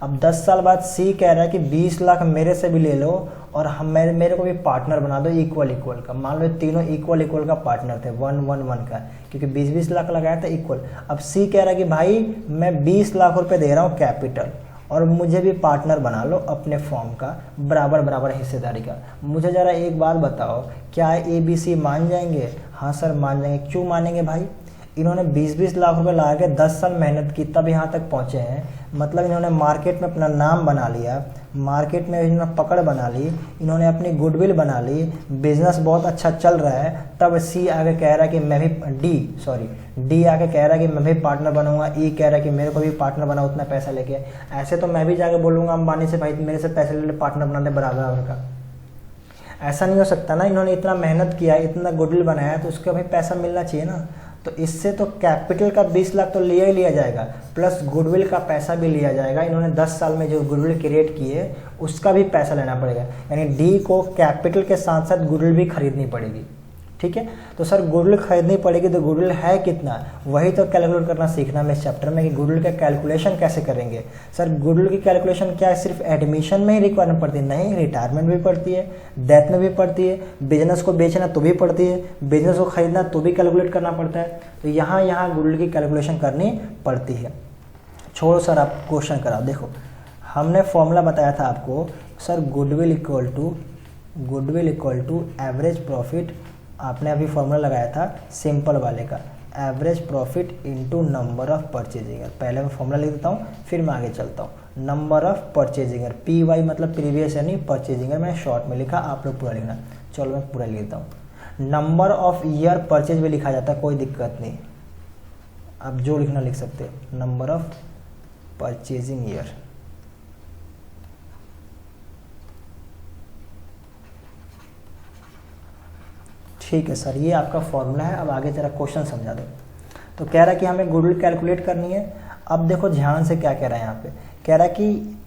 अब 10 साल बाद सी कह रहा है कि 20 लाख मेरे से भी ले लो और हम मेरे को भी पार्टनर बना दो इक्वल इक्वल का। मान लो तीनों इक्वल इक्वल का पार्टनर थे, 1-1-1 का, क्योंकि 20-20 लाख लगाया था इक्वल। अब सी कह रहा है कि भाई मैं 20 लाख रुपए दे रहा हूँ कैपिटल और मुझे भी पार्टनर बना लो अपने फॉर्म का, बराबर बराबर हिस्सेदारी का। मुझे ज़रा एक बात बताओ, क्या ए बी सी मान जाएंगे? हाँ सर मान जाएंगे। क्यों मानेंगे भाई? इन्होंने 20-20 लाख रुपए लगा के 10 साल मेहनत की तब यहाँ तक पहुँचे हैं, मतलब इन्होंने मार्केट में अपना नाम बना लिया, मार्केट में इन्होंने पकड़ बना ली, इन्होंने अपनी गुडविल बना ली, बिजनेस बहुत अच्छा चल रहा है। तब सी आगे कह रहा है कि मैं भी डी आगे कह रहा है कि मैं भी पार्टनर बनूंगा, ई कह रहा है कि मेरे को भी पार्टनर बना उतना पैसा लेके। ऐसे तो मैं भी जाके बोलूँगा अंबानी से, भाई मेरे से पैसे ले ले, पार्टनर बना दे बराबर का। ऐसा नहीं हो सकता ना, इन्होंने इतना मेहनत किया, इतना गुडविल बनाया, तो उसका भी पैसा मिलना चाहिए ना। तो इससे तो कैपिटल का 20 लाख तो लिया ही लिया जाएगा, प्लस गुडविल का पैसा भी लिया जाएगा। इन्होंने 10 साल में जो गुडविल क्रिएट किए उसका भी पैसा लेना पड़ेगा, यानी डी को कैपिटल के साथ साथ गुडविल भी खरीदनी पड़ेगी। ठीक है, तो सर गुडविल खरीदनी पड़ेगी, तो गुडविल है कितना, वही तो कैलकुलेट करना सीखना में इस चैप्टर में, कि गुडविल का कैलकुलेशन कैसे करेंगे। सर गुडविल की कैलकुलेशन क्या है, सिर्फ एडमिशन में ही रिक्वायरमेंट पड़ती है? नहीं, रिटायरमेंट भी पड़ती है, डेथ में भी पड़ती है, बिजनेस को बेचना तो भी पड़ती है, बिजनेस को खरीदना तो भी कैलकुलेट करना पड़ता है। तो यहाँ गुडविल की कैलकुलेशन करनी पड़ती है। छोड़ो सर, आप क्वेश्चन कराओ। देखो हमने फॉर्मूला बताया था आपको, sir goodwill equal to average profit, आपने अभी फॉर्मूला लगाया था सिंपल वाले का, average profit into number of purchasing. पहले मैं फॉर्मूला लिख देता हूँ, फिर मैं आगे चलता हूँ। नंबर ऑफ परचेजिंगर, पी वाई मतलब प्रीवियस यानी परचेजिंगर मैंने शॉर्ट में लिखा, आप लोग पूरा लिखना। चलो मैं पूरा लिख देता हूँ। नंबर ऑफ ईयर परचेज भी लिखा जाता है, कोई दिक्कत नहीं, आप जो लिखना लिख सकते हो। नंबर ऑफ परचेजिंग ईयर, ठीक है सर, ये आपका फॉर्मूला है। अब आगे जरा क्वेश्चन समझा दो। तो कह रहा है कि हमें गुडविल कैलकुलेट करनी है। अब देखो ध्यान से क्या कह रहा है यहाँ पे, कह रहा है कि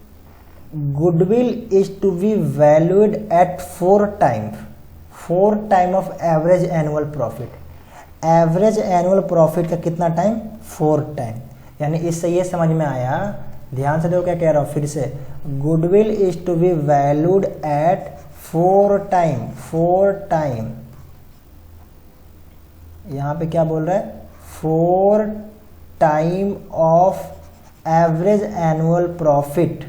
goodwill is to be valued at 4 time of average annual profit. Average annual profit का कितना टाइम? 4 टाइम। यानी इससे ये समझ में आया, ध्यान से देखो क्या कह रहा हूँ फिर से, goodwill is to be valued at 4 time. यहाँ पे क्या बोल रहा है? 4 time of average annual profit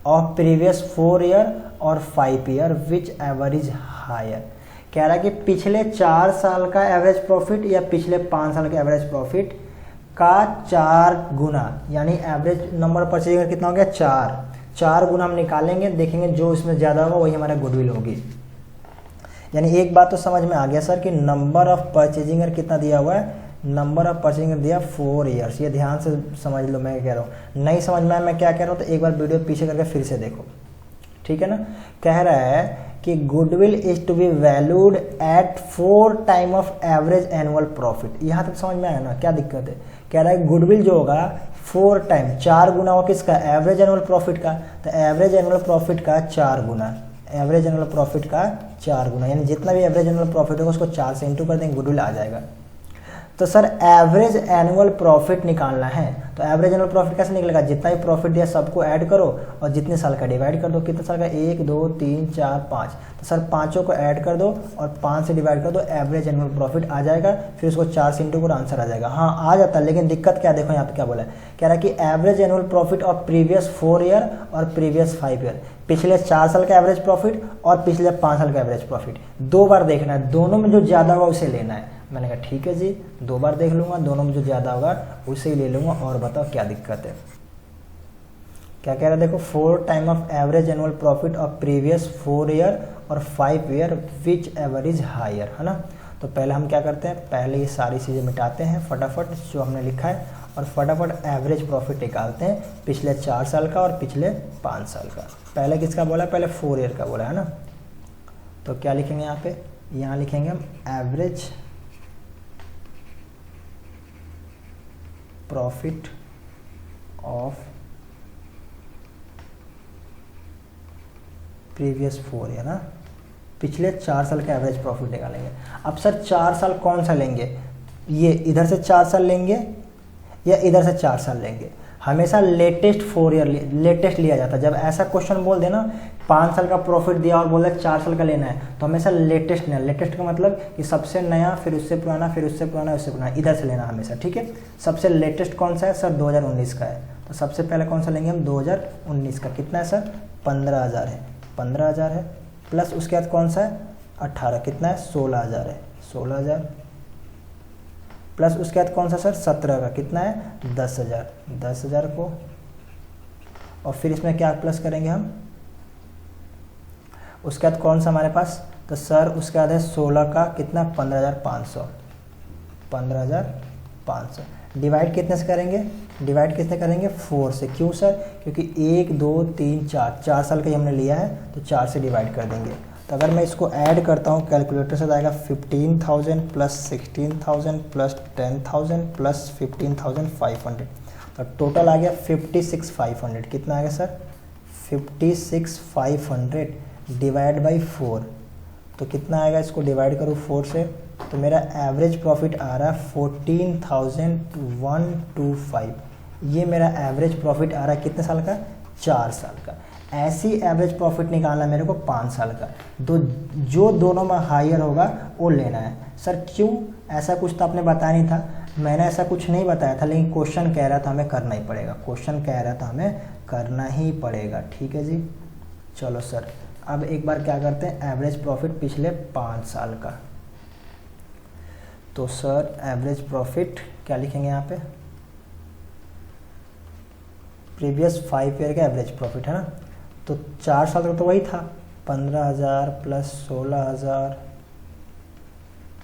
of previous 4 year और 5 year whichever is higher. कह रहा है कि पिछले 4 साल का एवरेज प्रॉफिट या पिछले 5 साल का एवरेज प्रॉफिट का 4 गुना, यानी एवरेज नंबर परचेजिंग कितना हो गया? 4 गुना हम निकालेंगे, देखेंगे जो इसमें ज़्यादा होगा वही हमारा गुडविल होगी। यानी एक बात तो समझ में आ गया सर कि नंबर ऑफ परचेजिंगर कितना दिया हुआ है? नंबर ऑफ परचेजिंगर दिया 4 ईयर्स। ये ध्यान से समझ लो, मैं कह रहा हूँ। नहीं समझ में आया मैं क्या कह रहा हूँ तो एक बार वीडियो पीछे करके फिर से देखो, ठीक है ना। कह रहा है कि goodwill is to be valued at 4 time of average annual profit. यहाँ तक समझ में आया ना, क्या दिक्कत है? कह रहा है गुडविल जो होगा 4 टाइम, 4 गुना होगा किसका? एवरेज एनुअल प्रॉफिट का। तो एवरेज एनुअल प्रॉफिट का 4 गुना, एवरेज एनुअल प्रॉफिट का 4 गुना, यानी जितना भी एवरेज एनुअल प्रॉफिट होगा उसको 4 से इंटू कर देंगे, गुडविल आ जाएगा। तो सर एवरेज एनुअल प्रॉफिट निकालना है, तो एवरेज एनुअल प्रॉफिट कैसे निकलेगा? जितना भी प्रॉफिट दिया सबको ऐड करो और जितने साल का डिवाइड कर दो। कितने साल का? 1 2 3 4 5। तो सर पाँचों को ऐड कर दो और 5 से डिवाइड कर दो, एवरेज एनुअल प्रॉफिट आ जाएगा। फिर उसको 4 से इंटू करो, आंसर आ जाएगा। हाँ आ जाता है, लेकिन दिक्कत क्या, देखो यहाँ पे क्या बोला है। कह रहा है कि average annual profit of previous 4 year और प्रीवियस 5 ईयर, पिछले 4 साल का एवरेज प्रॉफिट और पिछले 5 साल का एवरेज प्रॉफिट 2 बार देखना है, दोनों में जो ज़्यादा होगा उसे लेना है। मैंने कहा ठीक है जी, 2 बार देख लूँगा, दोनों में जो ज़्यादा होगा उसे ही ले लूँगा। और बताओ क्या दिक्कत है? क्या कह रहा है देखो, 4 time of average annual profit of previous 4 year और 5 year whichever is higher, है ना। तो पहले हम क्या करते हैं, पहले ये सारी चीज़ें मिटाते हैं फटाफट जो हमने लिखा है और फटाफट एवरेज प्रॉफिट निकालते हैं पिछले 4 साल का और पिछले 5 साल का। पहले किसका बोला, पहले 4 ईयर का बोला, है ना। तो क्या लिखेंगे यहाँ पे, यहाँ लिखेंगे हम average profit of previous 4 year, ना, पिछले 4 साल का एवरेज प्रॉफिट निकालेंगे। अब सर 4 साल कौन सा लेंगे, ये इधर से 4 साल लेंगे या इधर से 4 साल लेंगे। हमेशा लेटेस्ट 4 ईयर लेटेस्ट लिया जाता है। जब ऐसा क्वेश्चन बोल देना 5 साल का प्रॉफिट दिया और बोला 4 साल का लेना है, तो हमेशा लेटेस्ट लेना। लेटेस्ट का मतलब कि सबसे नया, फिर उससे पुराना, फिर उससे पुराना, उससे पुराना, इधर से लेना हमेशा, ठीक है। सबसे लेटेस्ट कौन सा है सर, 2019 का है। तो सबसे पहले कौन सा लेंगे हम, 2019 का। कितना है सर, 15,000 है, 15,000 है। प्लस उसके बाद कौन सा है, 18, कितना है, 16,000 है, 16,000। प्लस उसके बाद कौन सा सर, 17 का, कितना है, 10,000, 10,000 को। और फिर इसमें क्या प्लस करेंगे हम, उसके बाद कौन सा हमारे पास, तो सर उसके बाद है 16 का, कितना, 15,500, 15,500। डिवाइड कितने से करेंगे, डिवाइड कितने करेंगे, 4 से। क्यों सर, क्योंकि 1 2 3 4 साल का ही हमने लिया है, तो 4 से डिवाइड कर देंगे। तो अगर मैं इसको ऐड करता हूँ कैलकुलेटर से, तो आएगा 15,000 प्लस 16,000 प्लस 10,000 प्लस 15,500। तो टोटल आ गया 56,500। कितना आ गया सर, 56,500 डिवाइड बाई 4। तो कितना आएगा, इसको डिवाइड करूँ 4 से, तो मेरा एवरेज प्रॉफिट आ रहा है 14,125। ये मेरा एवरेज प्रॉफिट आ रहा है कितने साल का, 4 साल का। ऐसी एवरेज प्रॉफिट निकालना है मेरे को 5 साल का। जो दोनों में हायर होगा वो लेना है। सर क्यों, ऐसा कुछ तो आपने बताया नहीं था। मैंने ऐसा कुछ नहीं बताया था, लेकिन क्वेश्चन कह रहा था हमें करना ही पड़ेगा, क्वेश्चन कह रहा था हमें करना ही पड़ेगा, ठीक है जी। चलो सर, अब एक बार क्या करते हैं, एवरेज प्रॉफिट पिछले 5 साल का। तो सर एवरेज प्रॉफिट क्या लिखेंगे यहाँ पे, प्रीवियस 5 ईयर का एवरेज प्रॉफिट, है ना। तो 4 साल का तो वही था, 15,000 प्लस 16,000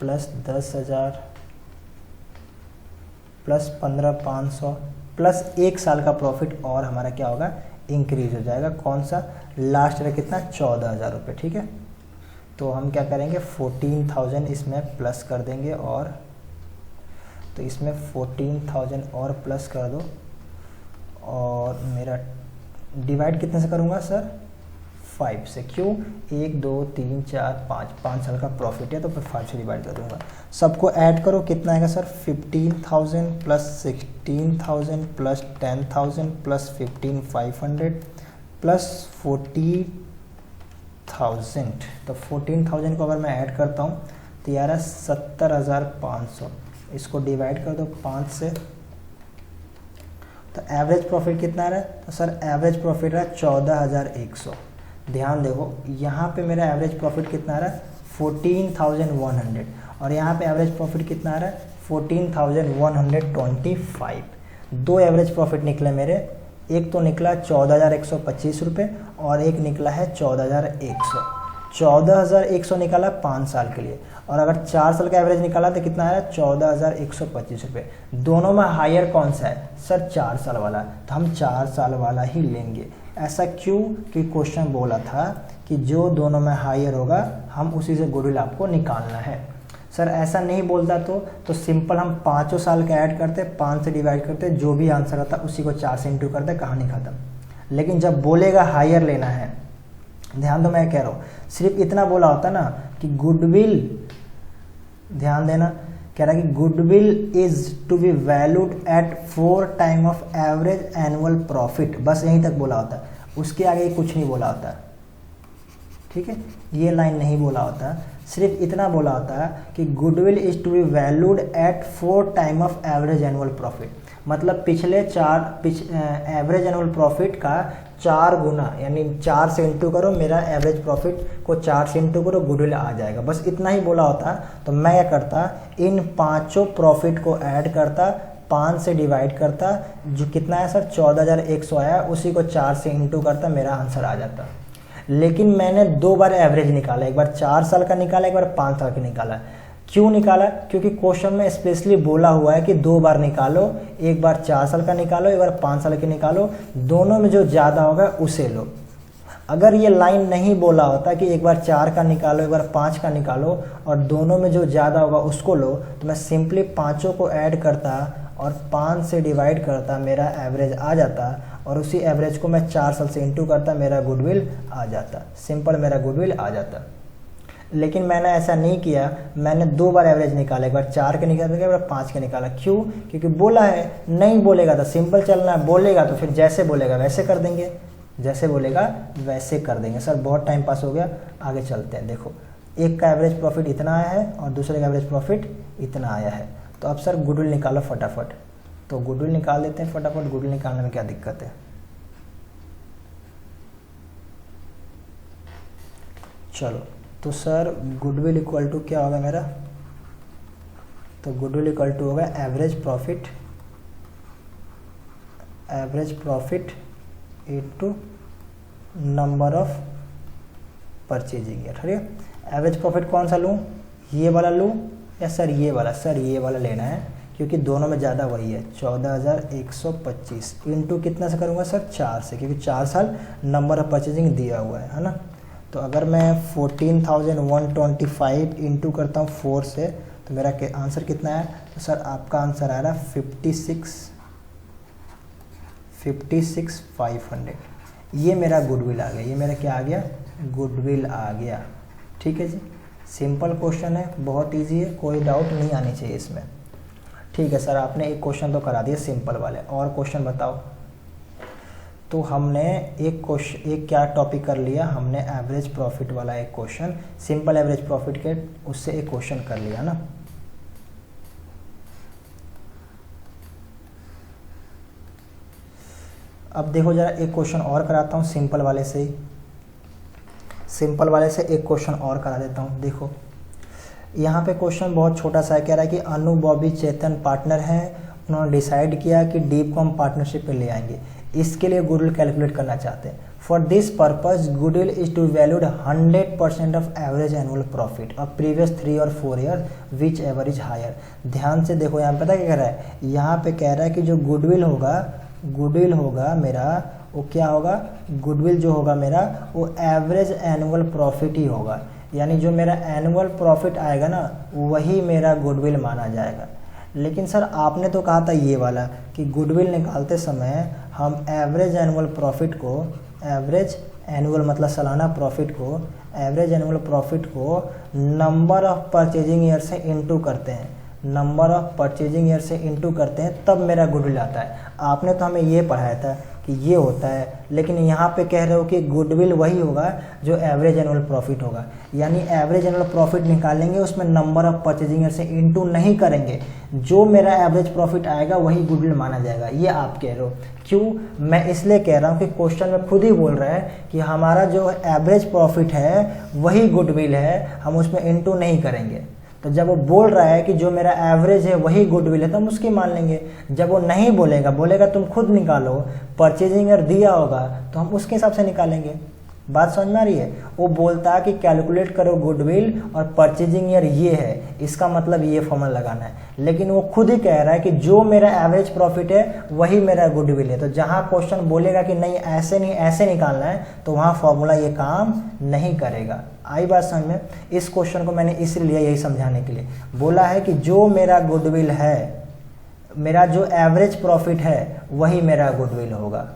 प्लस 10,000 प्लस 15,500 प्लस 1 साल का प्रॉफिट और हमारा क्या होगा, इंक्रीज हो जाएगा। कौन सा, लास्ट ईयर कितना, 14,000 रुपये, ठीक है। तो हम क्या करेंगे, 14,000 इसमें प्लस कर देंगे, और तो इसमें 14,000 और प्लस कर दो। और मेरा डिवाइड कितने से करूँगा सर, 5 से। क्यों, 1 2 3 4 5 साल का प्रॉफिट है, तो फिर 5 से डिवाइड कर दूंगा। सबको ऐड करो, कितना आएगा sir, 15,000 plus 16,000 plus 10,000 plus 15,500 plus 40,000। तो 14,000 को अगर मैं ऐड करता हूँ तो यार 70,500। इसको डिवाइड कर दो 5 से, तो एवरेज प्रॉफिट कितना रहा है, तो सर एवरेज प्रॉफिट रहा 14,100। ध्यान देखो, यहाँ पे मेरा एवरेज प्रॉफिट कितना रहा है, 14,100, और यहाँ पे एवरेज प्रॉफिट कितना आ रहा है, 14,125। 2 एवरेज प्रॉफिट निकले मेरे, एक तो निकला 14,125 रुपये और एक निकला है 14,100। 14,100 निकाला 5 साल के लिए, और अगर 4 साल का एवरेज निकाला तो कितना आया, 14,125 रुपये। दोनों में हायर कौन सा है सर, 4 साल वाला, तो हम 4 साल वाला ही लेंगे। ऐसा क्यों, कि क्वेश्चन बोला था कि जो दोनों में हायर होगा हम उसी से गुडविल आपको निकालना है। सर ऐसा नहीं बोलता तो सिंपल हम 5 साल का ऐड करते, 5 से डिवाइड करते, जो भी आंसर आता उसी को 4 से इंटू करते, कहानी खत्म। लेकिन जब बोलेगा हायर लेना है, ध्यान दो मैं कह रहा हूँ, सिर्फ इतना बोला होता ना कि गुडविल, ध्यान देना, कह रहा है कि goodwill is to be valued at 4 time of average annual profit, बस यहीं तक बोला होता, उसके आगे कुछ नहीं बोला होता, ठीक है। ये लाइन नहीं बोला होता, सिर्फ इतना बोला होता कि goodwill is to be valued at 4 time of average annual profit. मतलब पिछले एवरेज एनुअल प्रॉफिट का 4 गुना, यानी 4 से इंटू करो, मेरा एवरेज प्रॉफिट को 4 से इंटू करो, गुडविल आ जाएगा। बस इतना ही बोला होता। तो मैं क्या करता, इन 5 प्रॉफिट को ऐड करता, 5 से डिवाइड करता, जो कितना है सर 14,100 आया, उसी को 4 से इंटू करता, मेरा आंसर आ जाता। लेकिन मैंने 2 बार एवरेज निकाला, एक बार 4 साल का निकाला, एक बार 5 साल का निकाला। क्यों निकाला? क्योंकि क्वेश्चन में स्पेशली बोला हुआ है कि 2 बार निकालो, एक बार 4 साल का निकालो, एक बार 5 साल का निकालो, दोनों में जो ज़्यादा होगा उसे लो। अगर ये लाइन नहीं बोला होता कि एक बार 4 का निकालो, एक बार 5 का निकालो और दोनों में जो ज़्यादा होगा उसको लो, तो मैं सिंपली पाँचों को ऐड करता और 5 से डिवाइड करता, मेरा एवरेज आ जाता और उसी एवरेज को मैं 4 साल से इंटू करता, मेरा गुडविल आ जाता। सिंपल मेरा गुडविल आ जाता। लेकिन मैंने ऐसा नहीं किया, मैंने 2 बार एवरेज निकाला, एक बार 4 के निकाला, एक बार 5 के निकाला। क्यों? क्योंकि बोला है, नहीं बोलेगा तो सिंपल चलना है, बोलेगा तो फिर जैसे बोलेगा वैसे कर देंगे, जैसे बोलेगा वैसे कर देंगे। सर बहुत टाइम पास हो गया, आगे चलते हैं। देखो एक का एवरेज प्रॉफिट इतना आया है और दूसरे का एवरेज प्रॉफिट इतना आया है, तो अब सर गुडविल निकालो फटाफट। तो गुडविल निकाल देते हैं फटाफट, गुडविल निकालने में क्या दिक्कत है। चलो तो सर गुडविल इक्वल टू क्या होगा मेरा, तो गुडविल इक्वल टू होगा average profit into number of purchasing year. ठीक है, एवरेज प्रॉफिट कौन सा लूँ, ये वाला लूँ या सर ये वाला? सर ये वाला लेना है क्योंकि दोनों में ज़्यादा वही है, 14,125 इंटू कितना से करूँगा सर 4 से, क्योंकि 4 साल नंबर ऑफ परचेजिंग दिया हुआ है ना। तो अगर मैं 14,125 इंटू करता हूँ 4 से, तो मेरा आंसर कितना है, तो सर आपका आंसर आ रहा है 56,500। ये मेरा गुडविल आ गया, ये मेरा क्या आ गया, गुडविल आ गया। ठीक है जी, सिंपल क्वेश्चन है, बहुत इजी है, कोई डाउट नहीं आनी चाहिए इसमें। ठीक है सर, आपने एक क्वेश्चन तो करा दिया सिंपल वाले, और क्वेश्चन बताओ। तो हमने एक क्या टॉपिक कर लिया, हमने एवरेज प्रॉफिट वाला एक क्वेश्चन, सिंपल एवरेज प्रॉफिट के उससे एक क्वेश्चन कर लिया ना। अब देखो जरा एक क्वेश्चन और कराता हूँ सिंपल वाले से ही, सिंपल वाले से एक क्वेश्चन और करा देता हूँ। देखो यहाँ पे क्वेश्चन बहुत छोटा सा है, कह रहा है कि अनु बॉबी चेतन पार्टनर हैं, उन्होंने डिसाइड किया कि डीप को हम पार्टनरशिप पे ले आएंगे, इसके लिए गुडविल कैलकुलेट करना चाहते हैं। For this purpose goodwill is to valued 100% of average annual profit of previous 3 और 4 year whichever is higher. ध्यान से देखो, यहाँ पे पता क्या कह रहा है, यहाँ पे कह रहा है कि जो गुडविल होगा मेरा, वो क्या होगा, गुडविल जो होगा मेरा वो एवरेज एनुअल प्रॉफिट ही होगा, यानी जो मेरा एनुअल प्रॉफिट आएगा ना वही मेरा गुडविल माना जाएगा। लेकिन सर आपने तो कहा था ये वाला कि गुडविल निकालते समय हम एवरेज एनुअल प्रॉफिट को, एवरेज एनुअल मतलब सालाना प्रॉफिट को, एवरेज एनुअल प्रॉफिट को नंबर ऑफ परचेजिंग ईयर से इंटू करते हैं, नंबर ऑफ परचेजिंग ईयर से इंटू करते हैं, तब मेरा गुडविल आता है। आपने तो हमें ये पढ़ाया था कि ये होता है, लेकिन यहाँ पे कह रहे हो कि गुडविल वही होगा जो एवरेज एनुअल प्रॉफिट होगा, यानी एवरेज एनुअल प्रॉफिट निकालेंगे उसमें नंबर ऑफ परचेजिंग ईयर से इंटू नहीं करेंगे, जो मेरा एवरेज प्रॉफिट आएगा वही गुडविल माना जाएगा। ये आप कह रहे हो, क्यों? मैं इसलिए कह रहा हूँ कि क्वेश्चन में खुद ही बोल रहा है कि हमारा जो एवरेज प्रॉफिट है वही गुडविल है, हम उसमें इंटू नहीं करेंगे। तो जब वो बोल रहा है कि जो मेरा एवरेज है वही गुडविल है तो हम उसकी मान लेंगे। जब वो नहीं बोलेगा तुम खुद निकालो, परचेजिंग ईयर दिया होगा तो हम उसके हिसाब से निकालेंगे। बात समझ में आ रही है? वो बोलता है कि कैलकुलेट करो गुडविल और परचेजिंग ईयर ये है, इसका मतलब ये फॉर्मूला लगाना है, लेकिन वो खुद ही कह रहा है कि जो मेरा एवरेज प्रॉफिट है वही मेरा गुडविल है। तो जहाँ क्वेश्चन बोलेगा कि नहीं ऐसे नहीं ऐसे निकालना है, तो वहाँ फॉर्मूला ये काम नहीं करेगा। आई बात समझ में? इस क्वेश्चन को मैंने इसलिए यही समझाने के लिए बोला है कि जो मेरा गुडविल है, मेरा जो एवरेज प्रॉफिट है वही मेरा गुडविल होगा।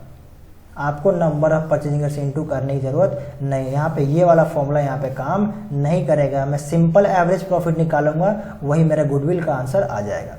आपको नंबर ऑफ परचेजिंग ईयर से इंटू करने की जरूरत नहीं, यहाँ पे ये वाला फॉर्मूला यहाँ पे काम नहीं करेगा। मैं सिंपल एवरेज प्रॉफिट निकालूंगा, वही मेरा गुडविल का आंसर आ जाएगा।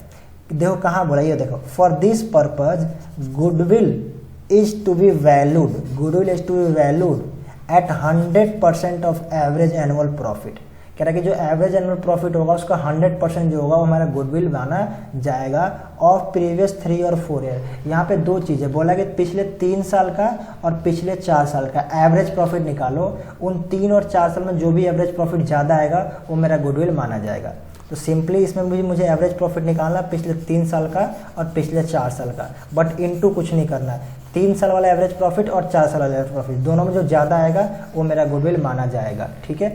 देखो कहाँ बोला, ये देखो, for this purpose goodwill is to be valued, goodwill is to be valued at 100% of average annual profit. कह रहा है कि जो एवरेज एनुअल प्रॉफिट होगा उसका 100% जो होगा वो हमारा गुडविल माना जाएगा ऑफ प्रीवियस 3 और 4 ईयर। यहाँ पे दो चीज़ें बोला कि पिछले 3 साल का और पिछले 4 साल का एवरेज प्रॉफिट निकालो, उन 3 और 4 साल में जो भी एवरेज प्रॉफिट ज़्यादा आएगा वो मेरा गुडविल माना जाएगा। तो सिंपली इसमें भी मुझे एवरेज प्रॉफिट निकालना पिछले 3 साल का और पिछले 4 साल का, बट इनटू कुछ नहीं करना है। 3 साल वाला एवरेज प्रॉफिट और 4 साल वाला एवरेज प्रॉफिट दोनों में जो ज़्यादा आएगा वो मेरा गुडविल माना जाएगा। ठीक है,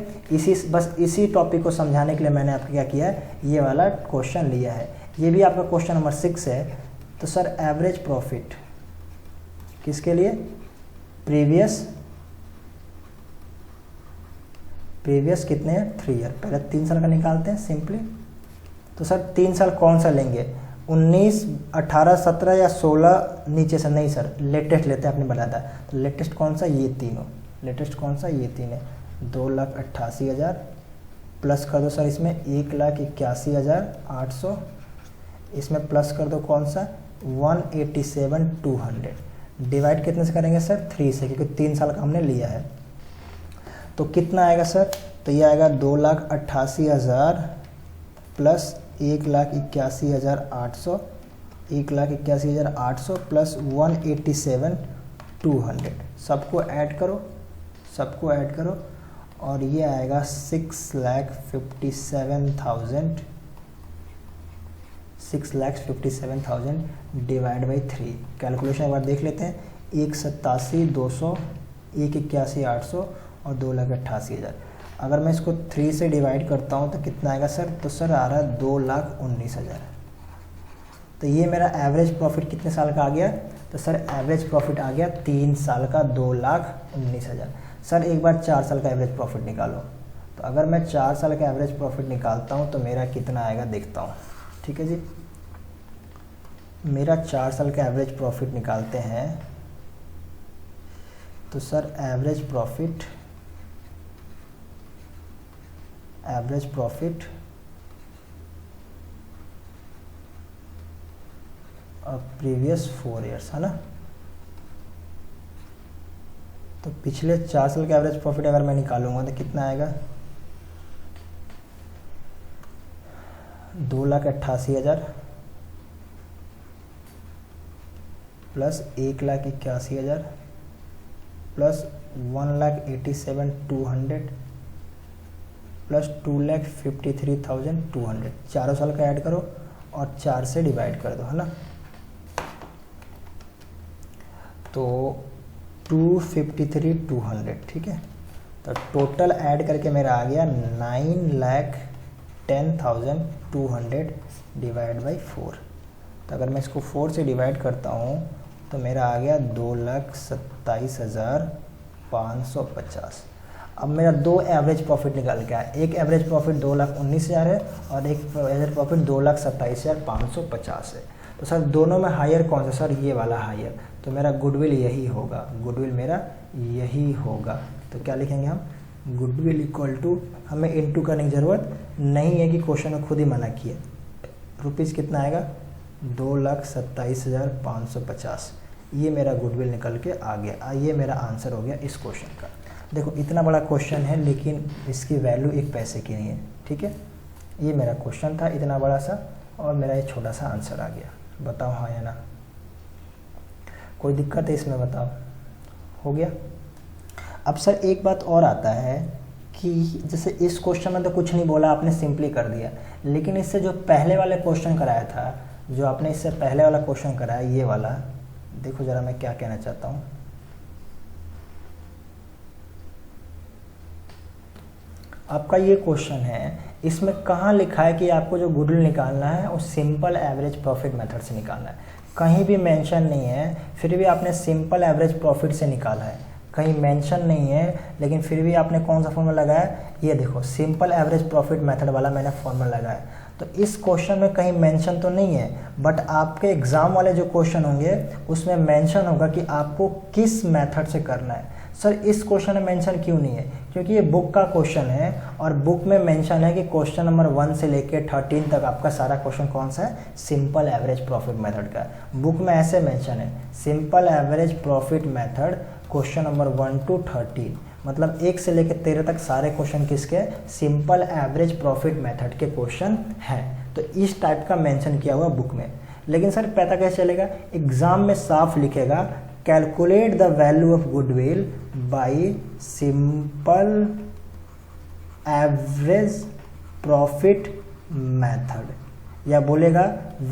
बस इसी टॉपिक को समझाने के लिए मैंने आपको क्या किया है, ये वाला क्वेश्चन लिया है। ये भी आपका क्वेश्चन नंबर 6 है। तो सर एवरेज प्रॉफिट किसके लिए, प्रीवियस कितने हैं 3 ईयर, पहले 3 साल का निकालते हैं सिंपली। तो सर 3 साल कौन सा लेंगे, 19, 18, 17 या 16 नीचे से, नहीं सर लेटेस्ट लेते हैं, आपने बताया था। तो लेटेस्ट कौन सा, ये तीनों, लेटेस्ट कौन सा, ये तीन है। 2,88,000 प्लस कर दो सर इसमें 1,81,800, इसमें प्लस कर दो कौन सा 187,200, डिवाइड कितने से करेंगे सर 3 से, क्योंकि 3 साल का हमने लिया है। तो कितना आएगा सर, तो ये आएगा 2,88,000 प्लस 1,81,800, 1,81,800 प्लस 187,200, सबको ऐड करो और ये आएगा 6,57,000 डिवाइड बाई 3। कैलकुलेशन एक बार देख लेते हैं, 1,87,200, 1,81,800 और 2,88,000। अगर मैं इसको 3 से डिवाइड करता हूँ तो कितना आएगा सर, तो सर आ रहा है 2,19,000। तो ये मेरा एवरेज प्रॉफिट कितने साल का आ गया, तो सर एवरेज प्रॉफिट आ गया 3 साल का 2,19,000। सर एक बार 4 साल का एवरेज प्रॉफिट निकालो। तो अगर मैं 4 साल का एवरेज प्रॉफिट निकालता हूँ तो मेरा कितना आएगा देखता हूँ। ठीक है जी, मेरा 4 साल का एवरेज प्रॉफिट निकालते हैं। तो sir average profit previous 4 years है ना। तो पिछले 4 साल का एवरेज प्रॉफिट अगर मैं निकालूंगा तो कितना आएगा, 2,88,000 प्लस 1,81,000 प्लस 1,87,200 प्लस 2,53,200, चारों साल का ऐड करो और 4 से डिवाइड कर दो, है ना। तो 253,200, ठीक है। तो टोटल ऐड करके मेरा आ गया 9,10,200 डिवाइड बाई 4। तो अगर मैं इसको 4 से डिवाइड करता हूँ तो मेरा आ गया 2,27,550। अब मेरा 2 एवरेज प्रॉफिट निकाल के आया, एक एवरेज प्रॉफिट 2,19,000 है और एक एवरेज प्रॉफिट 2,27,550 है। तो सर दोनों में हायर कौन सा, सर ये वाला हायर। तो मेरा गुडविल यही होगा, गुडविल मेरा यही होगा। तो क्या लिखेंगे हम, गुडविल इक्वल टू, हमें इनटू करने की ज़रूरत नहीं है कि क्वेश्चन में खुद ही मना किया। रुपीज़ कितना आएगा 2,27,550, ये मेरा गुडविल निकल के आ गया। ये मेरा आंसर हो गया इस क्वेश्चन का। देखो इतना बड़ा क्वेश्चन है लेकिन इसकी वैल्यू 1 पैसे की नहीं है। ठीक है, ये मेरा क्वेश्चन था इतना बड़ा सा और मेरा ये छोटा सा आंसर आ गया। बताओ हाँ या ना, कोई दिक्कत है इसमें, बताओ। हो गया। अब सर एक बात और आता है कि जैसे इस क्वेश्चन में तो कुछ नहीं बोला, आपने सिंपली कर दिया, लेकिन इससे जो पहले वाले क्वेश्चन कराया था, जो आपने इससे पहले वाला क्वेश्चन कराया, ये वाला देखो जरा मैं क्या कहना चाहता हूँ। आपका ये क्वेश्चन है, इसमें कहाँ लिखा है कि आपको जो गुडविल निकालना है वो सिंपल एवरेज प्रॉफिट मेथड से निकालना है। कहीं भी मेंशन नहीं है, फिर भी आपने सिंपल एवरेज प्रॉफिट से निकाला है। कहीं मेंशन नहीं है लेकिन फिर भी आपने कौन सा फॉर्मूला लगाया, ये देखो सिंपल एवरेज प्रॉफिट मेथड वाला मैंने फॉर्मूला लगाया। तो इस क्वेश्चन में कहीं मेंशन तो नहीं है, बट आपके एग्जाम वाले जो क्वेश्चन होंगे उसमें मेंशन होगा कि आपको किस मेथड से करना है। सर इस क्वेश्चन में मेंशन क्यों नहीं है, क्योंकि ये बुक का क्वेश्चन है और बुक में मेंशन है कि क्वेश्चन नंबर 1 से लेके 13 तक आपका सारा क्वेश्चन कौन सा है, सिंपल एवरेज प्रॉफिट मेथड का। बुक में ऐसे मेंशन है, simple average profit method question number 1 to 13, मतलब 1 से लेकर 13 तक सारे क्वेश्चन किसके, सिंपल एवरेज प्रॉफिट मेथड के क्वेश्चन हैं। तो इस टाइप का मेंशन किया हुआ बुक में। लेकिन सर पता कैसे चलेगा, एग्जाम में साफ लिखेगा calculate the value of goodwill bye simple average profit method, या बोलेगा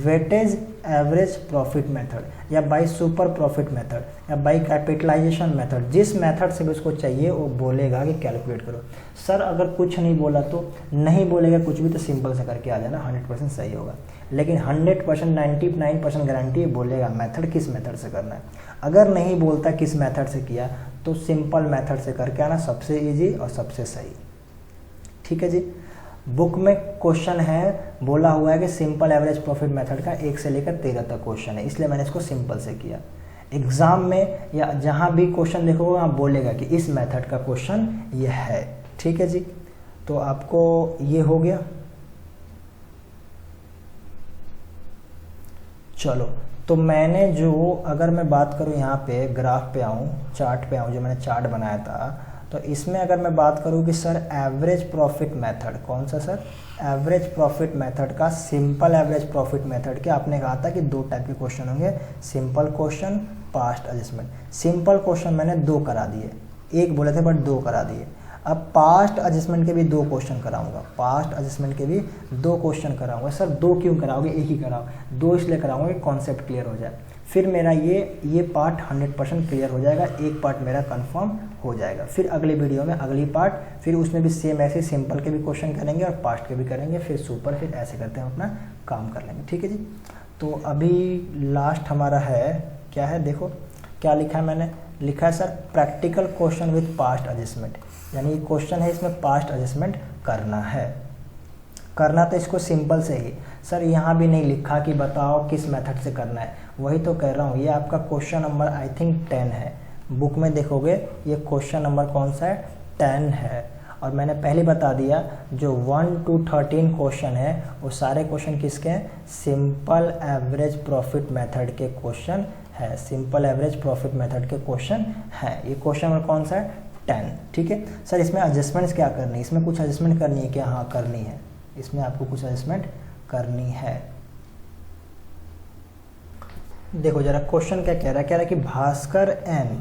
वेटेज एवरेज प्रॉफिट मेथड, या बाय सुपर प्रॉफिट मेथड, या बाय कैपिटलाइजेशन मेथड। जिस मेथड से भी उसको चाहिए वो बोलेगा कि कैलकुलेट करो। सर अगर कुछ नहीं बोला तो नहीं बोलेगा कुछ भी तो सिंपल से करके आ जाना, 100% सही होगा। लेकिन 100% 99% गारंटी बोलेगा मेथड किस मेथड से करना है। अगर नहीं बोलता किस मेथड से किया तो सिंपल मेथड से करके आना, सबसे ईजी और सबसे सही। ठीक है जी। बुक में क्वेश्चन है, बोला हुआ है कि सिंपल एवरेज प्रॉफिट मेथड का 1 से लेकर 13 तक क्वेश्चन है, इसलिए मैंने इसको सिंपल से किया। एग्जाम में या जहां भी क्वेश्चन देखोगे वहां बोलेगा कि इस मेथड का क्वेश्चन ये है। ठीक है जी। तो आपको ये हो गया। चलो, तो मैंने जो, अगर मैं बात करूं यहाँ पे ग्राफ पे आऊँ, चार्ट पे आऊँ, जो मैंने चार्ट बनाया था, तो इसमें अगर मैं बात करूं कि सर एवरेज प्रॉफिट मेथड कौन सा, सर एवरेज प्रॉफिट मेथड का सिंपल एवरेज प्रॉफिट मेथड के आपने कहा था कि 2 टाइप के क्वेश्चन होंगे, simple question, past adjustment. Simple question मैंने 2 करा दिए, 1 बोले थे बट 2 करा दिए। अब पास्ट एडजस्टमेंट के भी 2 क्वेश्चन कराऊंगा, पास्ट एडजस्टमेंट के भी 2 क्वेश्चन कराऊंगा। सर 2 क्यों कराओगे, 1 ही कराओ। 2 इसलिए कराऊंगा कि कॉन्सेप्ट क्लियर हो जाए, फिर मेरा ये पार्ट 100% क्लियर हो जाएगा, एक पार्ट मेरा कंफर्म हो जाएगा। फिर अगली वीडियो में अगली पार्ट, फिर उसमें भी सेम ऐसे सिंपल के भी क्वेश्चन करेंगे और पास्ट के भी करेंगे, फिर सुपर, फिर ऐसे करते हैं अपना काम कर लेंगे। ठीक है जी। तो अभी लास्ट हमारा है, क्या है देखो क्या लिखा है, मैंने लिखा है sir practical question with past adjustment, यानी ये क्वेश्चन है इसमें पास्ट एडजस्टमेंट करना है। करना तो इसको सिंपल से ही, सर यहाँ भी नहीं लिखा कि बताओ किस मेथड से करना है, वही तो कह रहा हूँ। ये आपका क्वेश्चन नंबर आई थिंक 10 है, बुक में देखोगे ये क्वेश्चन नंबर कौन सा है, 10 है। और मैंने पहले बता दिया जो 1 to 13 क्वेश्चन है वो सारे क्वेश्चन किसके हैं, सिंपल एवरेज प्रॉफिट मेथड के क्वेश्चन है, सिंपल एवरेज प्रॉफिट मेथड के क्वेश्चन है। ये क्वेश्चन नंबर कौन सा है, 10। ठीक है सर, इसमें एडजस्टमेंट्स क्या करनी है, इसमें कुछ एडजस्टमेंट करनी है क्या, हाँ करनी है, इसमें आपको कुछ एडजस्टमेंट करनी है। देखो जरा क्वेश्चन क्या कह रहा है कि Bhaskar and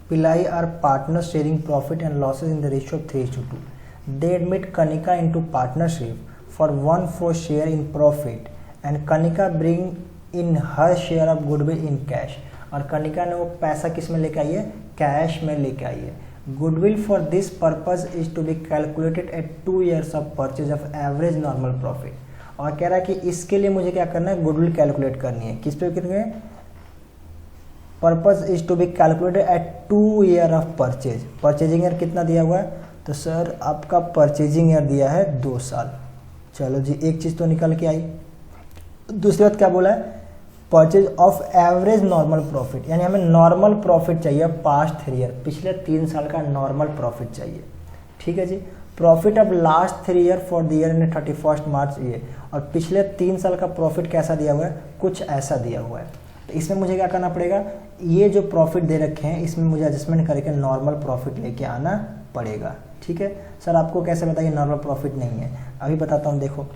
Pillai are partner sharing profit and losses in the ratio of 3:2. They admit Kanika into partnership for 1/4 share in profit and Kanika bring in her share of goodwill in cash. और कनिका ने वो पैसा किस में लेके आई है, कैश में लेके आई है। Goodwill for this purpose is to be calculated at 2 years of purchase of average normal profit. और कह रहा है कि इसके लिए मुझे क्या करना है, गुडविल कैलकुलेट करनी है। किस पे करनी है, purpose is to be calculated at 2 year of purchase. Purchasing year कितना दिया हुआ है, तो सर आपका परचेजिंग ईयर दिया है 2 साल। चलो जी, एक चीज़ तो निकल के आई। दूसरी बात क्या बोला है, purchase of average normal profit, यानी हमें नॉर्मल प्रॉफिट चाहिए पास्ट 3 year, पिछले 3 साल का नॉर्मल प्रॉफिट चाहिए। ठीक है जी। Profit of last 3 year for the year end 31 March ये, और पिछले 3 साल का प्रॉफिट कैसा दिया हुआ है, कुछ ऐसा दिया हुआ है। तो इसमें मुझे क्या करना पड़ेगा, ये जो प्रॉफिट दे रखे हैं इसमें मुझे एडजस्टमेंट करके नॉर्मल प्रॉफिट लेके आना पड़ेगा। ठीक है सर, आपको कैसे बताइए नॉर्मल प्रॉफिट नहीं है, अभी बताता हूँ। देखो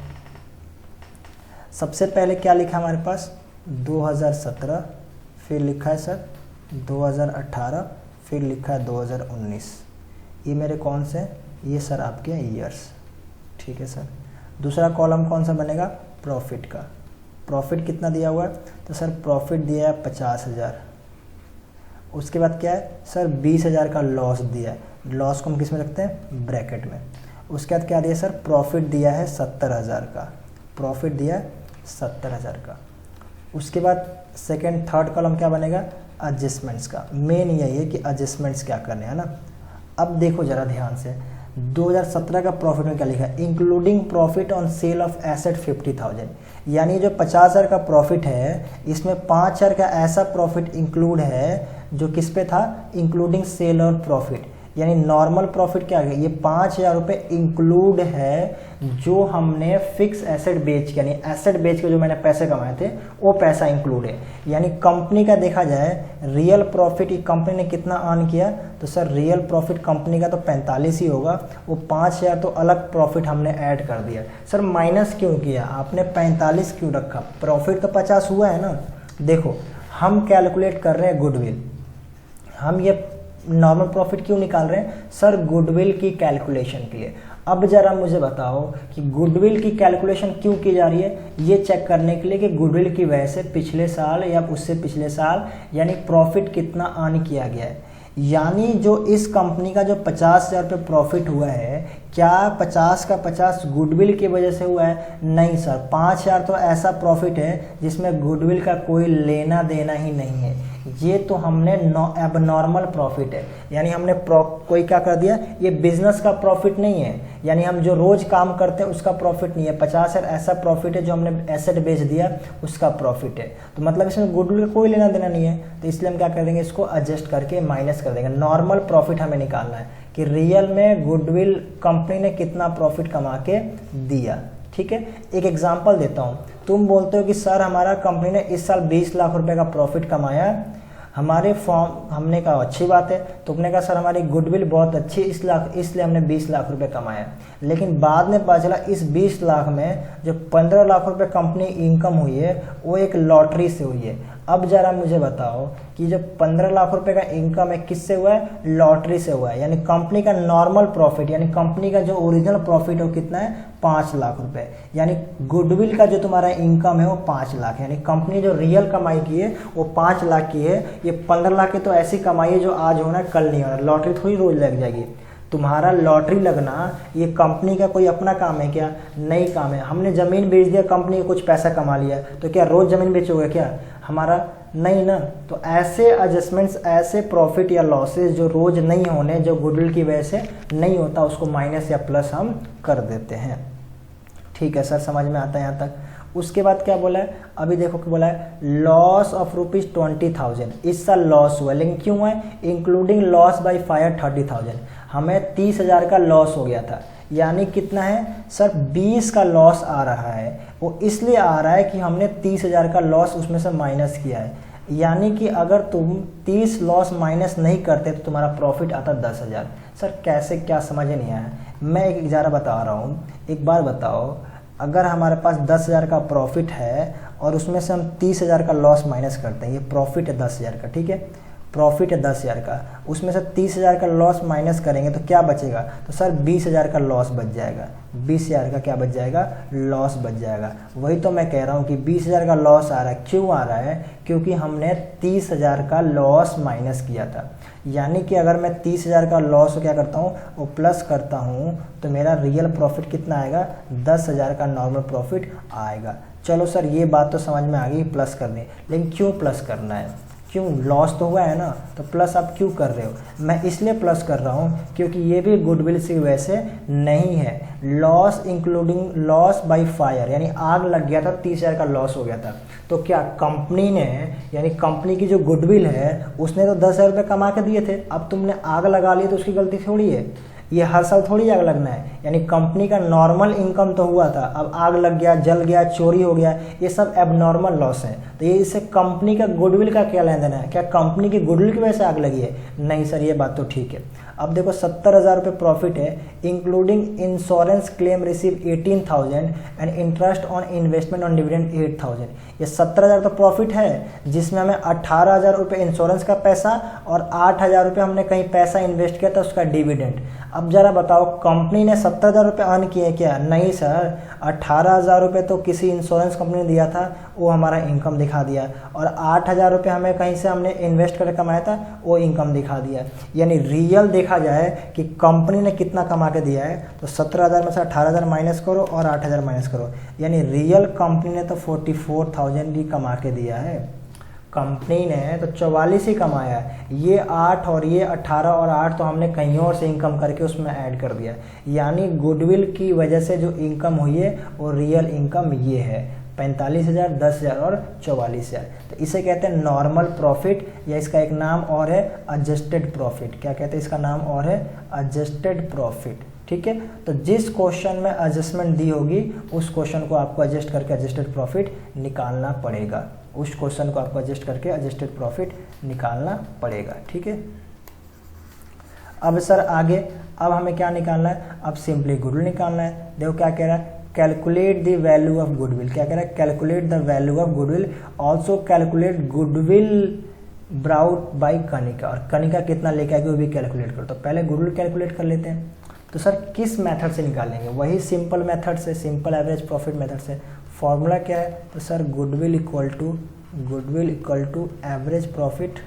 सबसे पहले क्या लिखा हमारे पास, 2017, फिर लिखा है सर 2018, फिर लिखा है 2019। ये मेरे कौन से, ये सर आपके ईयर्स। ठीक है सर। दूसरा कॉलम कौन सा बनेगा, प्रॉफिट का। प्रॉफिट कितना दिया हुआ है, तो सर प्रॉफिट दिया है 50,000। उसके बाद क्या है सर, 20,000 का लॉस दिया है। लॉस को हम किस में रखते हैं, ब्रैकेट में। उसके बाद क्या दिया सर, प्रॉफिट दिया है 70,000 का, प्रॉफिट दिया है 70,000 का। उसके बाद सेकेंड थर्ड कॉलम क्या बनेगा, एडजस्टमेंट्स का। मेन यही है कि एडजस्टमेंट्स क्या करने हैं ना। अब देखो जरा ध्यान से, 2017 का प्रॉफिट में क्या लिखा है, including profit on sale of asset 50,000, यानी जो 50,000 का प्रॉफिट है इसमें 5,000 का ऐसा प्रॉफिट इंक्लूड है जो किस पे था, इंक्लूडिंग सेल और प्रॉफिट, यानी नॉर्मल प्रॉफिट क्या है, ये 5,000 रुपये इंक्लूड है जो हमने फिक्स एसेट बेच के, यानी एसेट बेच के जो मैंने पैसे कमाए थे वो पैसा इंक्लूड है। यानी कंपनी का देखा जाए रियल प्रॉफिट कंपनी ने कितना अर्न किया, तो सर रियल प्रॉफिट कंपनी का तो 45 ही होगा, वो 5,000 तो अलग प्रॉफिट हमने ऐड कर दिया। सर माइनस क्यों किया आपने, 45 क्यों रखा, प्रॉफिट तो 50 हुआ है ना। देखो हम कैलकुलेट कर रहे हैं गुडविल, हम ये नॉर्मल प्रॉफिट क्यों निकाल रहे हैं सर? गुडविल की कैलकुलेशन के लिए। अब जरा मुझे बताओ कि गुडविल की कैलकुलेशन क्यों की जा रही है? ये चेक करने के लिए कि गुडविल की वजह से पिछले साल या उससे पिछले साल यानी प्रॉफिट कितना अर्न किया गया है। यानी जो इस कंपनी का जो 50,000 रुपये प्रॉफिट हुआ है, क्या 50 का 50 गुडविल की वजह से हुआ है? नहीं सर, 5,000 तो ऐसा प्रॉफिट है जिसमें गुडविल का कोई लेना देना ही नहीं है। ये तो हमने एबनॉर्मल प्रॉफिट है, यानी हमने कोई क्या कर दिया, ये बिजनेस का प्रॉफिट नहीं है, यानी हम जो रोज काम करते हैं उसका प्रॉफिट नहीं है। 50,000 ऐसा प्रॉफिट है जो हमने एसेट बेच दिया उसका प्रॉफिट है। तो मतलब इसमें गुडविल का कोई लेना देना नहीं है, तो इसलिए हम क्या कर देंगे, इसको एडजस्ट करके माइनस कर देंगे। नॉर्मल प्रॉफिट हमें निकालना है कि रियल में गुडविल कंपनी ने कितना प्रॉफिट कमा के दिया। ठीक है, एक एग्जांपल देता हूँ। तुम बोलते हो कि सर हमारा कंपनी ने इस साल 20 लाख रुपए का प्रॉफिट कमाया, हमारे फॉर्म, हमने कहा अच्छी बात है। तुमने कहा सर हमारी गुडविल बहुत अच्छी इसलिए हमने 20 लाख रुपए कमाया। लेकिन बाद में पता चला इस 20 लाख में जो 15 लाख रुपए कंपनी इनकम हुई है वो एक लॉटरी से हुई है। अब जरा मुझे बताओ कि जो 15 लाख रुपए का इनकम है किससे हुआ है? लॉटरी से हुआ है। यानी कंपनी का नॉर्मल प्रॉफिट, यानी कंपनी का जो ओरिजिनल प्रॉफिट है वो कितना है? 5 लाख रुपए। यानी गुडविल का जो तुम्हारा इनकम है वो 5 लाख, यानी कंपनी जो रियल कमाई की है वो 5 लाख की है। ये 15 लाख की तो ऐसी कमाई है जो आज होना है कल नहीं होना। लॉटरी थोड़ी रोज लग जाएगी। तुम्हारा लॉटरी लगना ये कंपनी का कोई अपना काम है क्या? नहीं काम है। हमने ज़मीन बेच दिया, कंपनी ने कुछ पैसा कमा लिया, तो क्या रोज़ ज़मीन बेचोगे क्या? हमारा नहीं ना। तो ऐसे एडजस्टमेंट्स, ऐसे प्रॉफिट या लॉसेस जो रोज़ नहीं होने, जो गुडविल की वजह से नहीं होता, उसको माइनस या प्लस हम कर देते हैं। ठीक है सर, समझ में आता है यहाँ तक? उसके बाद क्या बोला है, अभी देखो क्या बोला है, लॉस ऑफ ₹20,000। इस साल लॉस हुआ, लेकिन क्यों हुआ है? Including loss by fire 30,000। हमें 30,000 का लॉस हो गया था। यानी कितना है सर? 20 का लॉस आ रहा है। वो इसलिए आ रहा है कि हमने 30,000 का लॉस उसमें से माइनस किया है। यानी कि अगर तुम 30 लॉस माइनस नहीं करते तो तुम्हारा प्रॉफिट आता 10,000। सर कैसे, क्या समझ नहीं आया? मैं एक इजारा बता रहा हूँ। एक बार बताओ, अगर हमारे पास 10,000 का प्रॉफिट है और उसमें से हम 30,000 का लॉस माइनस करते हैं, ये प्रॉफिट है 10,000 का, ठीक है, प्रॉफिट है 10,000 का, उसमें से 30,000 का लॉस माइनस करेंगे तो क्या बचेगा? तो सर 20,000 का लॉस बच जाएगा। 20,000 का क्या बच जाएगा? लॉस बच जाएगा। वही तो मैं कह रहा हूँ कि 20,000 का लॉस आ रहा है। क्यों आ रहा है? क्योंकि हमने 30,000 का लॉस माइनस किया था। यानी कि अगर मैं 30,000 का लॉस क्या करता हूँ वो प्लस करता हूँ तो मेरा रियल प्रॉफिट कितना आएगा? 10,000 का नॉर्मल प्रॉफिट आएगा। चलो सर ये बात तो समझ में आ गई, प्लस करनी, लेकिन क्यों प्लस करना है? क्यों? लॉस तो हुआ है ना, तो प्लस आप क्यों कर रहे हो? मैं इसलिए प्लस कर रहा हूँ क्योंकि ये भी गुडविल से वैसे नहीं है। Loss including loss by fire, यानी आग लग गया था, 30,000 का लॉस हो गया था। तो क्या कंपनी ने, यानी कंपनी की जो गुडविल है उसने तो 10,000 रुपये कमा के दिए थे। अब तुमने आग लगा ली तो उसकी गलती थोड़ी है, ये हर साल थोड़ी आग लगना है। यानी कंपनी का नॉर्मल इनकम तो हुआ था, अब आग लग गया, जल गया, चोरी हो गया, ये सब एबनॉर्मल लॉस है। तो ये इससे कंपनी का गुडविल का क्या लेन देन है? क्या कंपनी की गुडविल की वजह से आग लगी है? नहीं सर, ये बात तो ठीक है। अब देखो 70,000 रुपये प्रॉफिट है, including insurance claim receive 18,000 and interest on investment on dividend 8,000। ये 70,000 तो प्रॉफिट है, जिसमें हमें 18,000 रुपये इंश्योरेंस का पैसा और 8,000 रुपये हमने कहीं पैसा इन्वेस्ट किया था उसका डिविडेंड। अब जरा बताओ, कंपनी ने 70,000 रुपये अर्न किए क्या? नहीं सर, 18,000 रुपये तो किसी इंश्योरेंस कंपनी ने दिया था, वो हमारा इनकम दिखा दिया, और 8,000 रुपये हमें कहीं से हमने इन्वेस्ट करके कमाया था, वो इनकम दिखा दिया। यानी रियल देखा जाए कि कंपनी ने कितना कमा के दिया है तो 17,000 में से 18,000 माइनस करो और 8,000 माइनस करो, यानी रियल कंपनी ने तो 44,000 ही कमा के दिया है। कंपनी ने तो 44 ही कमाया है। ये 8 और ये 18 और 8 तो हमने कहीं और से इनकम करके उसमें ऐड कर दिया। यानी गुडविल की वजह से जो इनकम हुई है वो रियल इनकम ये है, 45,000, 10,000 और 44,000। तो इसे कहते हैं नॉर्मल प्रॉफिट, या इसका एक नाम और है एडजस्टेड प्रॉफिट। क्या कहते हैं इसका नाम और है? Adjusted profit. ठीक है, तो जिस क्वेश्चन में एडजस्टमेंट दी होगी उस क्वेश्चन को आपको एडजस्ट करके एडजस्टेड प्रॉफिट निकालना पड़ेगा। उस क्वेश्चन को आपको एडजस्ट करके एडजस्टेड प्रॉफिट निकालना पड़ेगा। ठीक है, अब सर आगे, अब हमें क्या निकालना है? अब सिंपली गुडविल निकालना है। देखो क्या कह रहा है, calculate the value of goodwill. क्या कह रहा है? Calculate the value of goodwill, also calculate goodwill brought by Kanika, और कनिका कितना लेके आएगी वो भी कैलकुलेट करो। तो पहले गुडविल कैलकुलेट कर लेते हैं। तो सर किस मेथड से निकालेंगे? वही सिंपल मेथड से, सिंपल एवरेज प्रॉफिट मेथड से। फॉर्मूला क्या है? तो sir goodwill equal to average profit.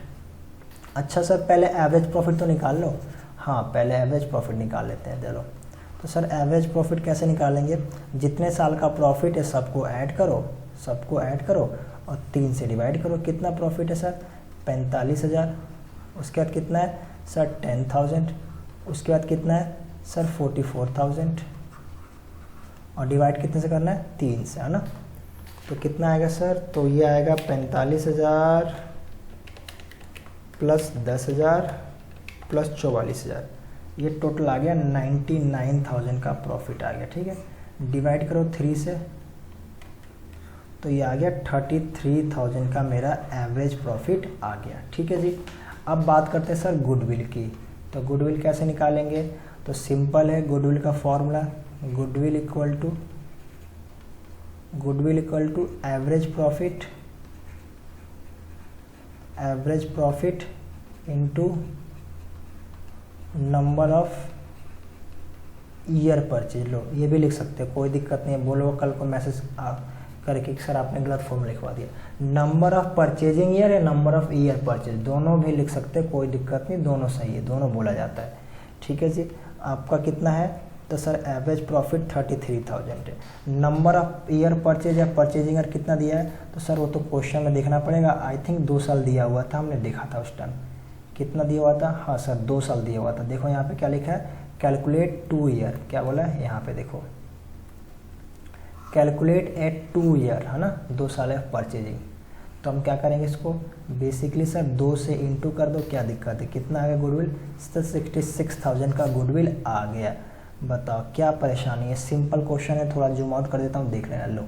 अच्छा सर पहले एवरेज प्रॉफिट तो निकाल लो। हाँ पहले एवरेज प्रॉफिट निकाल लेते हैं, चलो। तो सर एवरेज प्रॉफिट कैसे निकालेंगे? जितने साल का प्रॉफिट है सबको ऐड करो और 3 से डिवाइड करो। कितना प्रॉफिट है सर? 45,000। उसके बाद कितना है सर? 10,000। उसके बाद कितना है सर? 44,000। और डिवाइड कितने से करना है? 3 से, है ना। तो कितना आएगा सर? तो ये आएगा 45,000 प्लस 10,000 प्लस 44,000, ये टोटल आ गया 99,000 का प्रॉफिट आ गया। ठीक है, डिवाइड करो 3 से, तो ये आ गया 33,000 का मेरा एवरेज प्रॉफिट आ गया। ठीक है जी। अब बात करते हैं सर गुडविल की। तो गुडविल कैसे निकालेंगे? तो सिंपल है गुडविल का formula, goodwill equal to average profit into number of year purchase. लो ये भी लिख सकते हो, कोई दिक्कत नहीं है। बोलो कल को मैसेज करके कि सर आपने गलत फॉर्म लिखवा दिया। नंबर ऑफ परचेजिंग ईयर या नंबर ऑफ ईयर परचेज, दोनों भी लिख सकते हैं, कोई दिक्कत नहीं, दोनों सही है, दोनों बोला जाता है। ठीक है जी। आपका कितना है? तो सर एवरेज प्रॉफिट 33,000 है। नंबर ऑफ ईयर परचेज या परचेजिंग ईयर कितना दिया है? तो सर वो तो क्वेश्चन में देखना पड़ेगा। आई थिंक 2 साल दिया हुआ था, हमने देखा था उस टाइम। कितना दिया हुआ था? हाँ सर 2 साल दिया हुआ था। देखो यहाँ पे क्या लिखा है? Calculate 2 year. क्या बोला है यहाँ पे? देखो कैलकुलेट एट 2 ईयर, है ना, 2 साल है परचेजिंग। तो हम क्या करेंगे इसको? बेसिकली सर 2 से इंटू कर दो, क्या दिक्कत है? कितना आ गया गुडविल? 66,000 का गुडविल आ गया। बताओ क्या परेशानी है? सिंपल क्वेश्चन है, थोड़ा जूम आउट कर देता हूँ, देख लेना। लो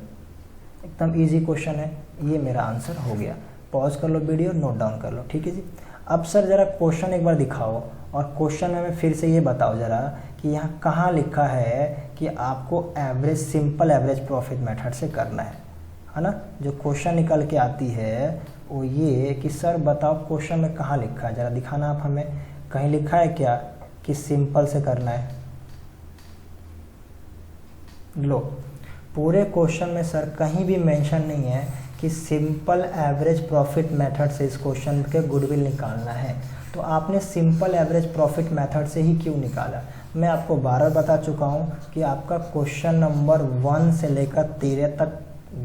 एकदम इजी क्वेश्चन है, ये मेरा आंसर हो गया। पॉज कर लो वीडियो, नोट डाउन कर लो। ठीक है जी। अब सर ज़रा क्वेश्चन एक बार दिखाओ, और क्वेश्चन में फिर से ये बताओ ज़रा कि यहाँ कहाँ लिखा है कि आपको average, simple average profit method से करना है ना। जो क्वेश्चन निकल के आती है वो ये कि सर बताओ क्वेश्चन में कहाँ लिखा है, ज़रा दिखाना आप हमें। कहीं लिखा है क्या कि सिंपल से करना है? लो पूरे क्वेश्चन में सर कहीं भी मेंशन नहीं है कि सिंपल एवरेज प्रॉफिट मेथड से इस क्वेश्चन के गुडविल निकालना है। तो आपने सिंपल एवरेज प्रॉफिट मेथड से ही क्यों निकाला? मैं आपको 12 बता चुका हूँ कि आपका क्वेश्चन नंबर 1 से लेकर 13 तक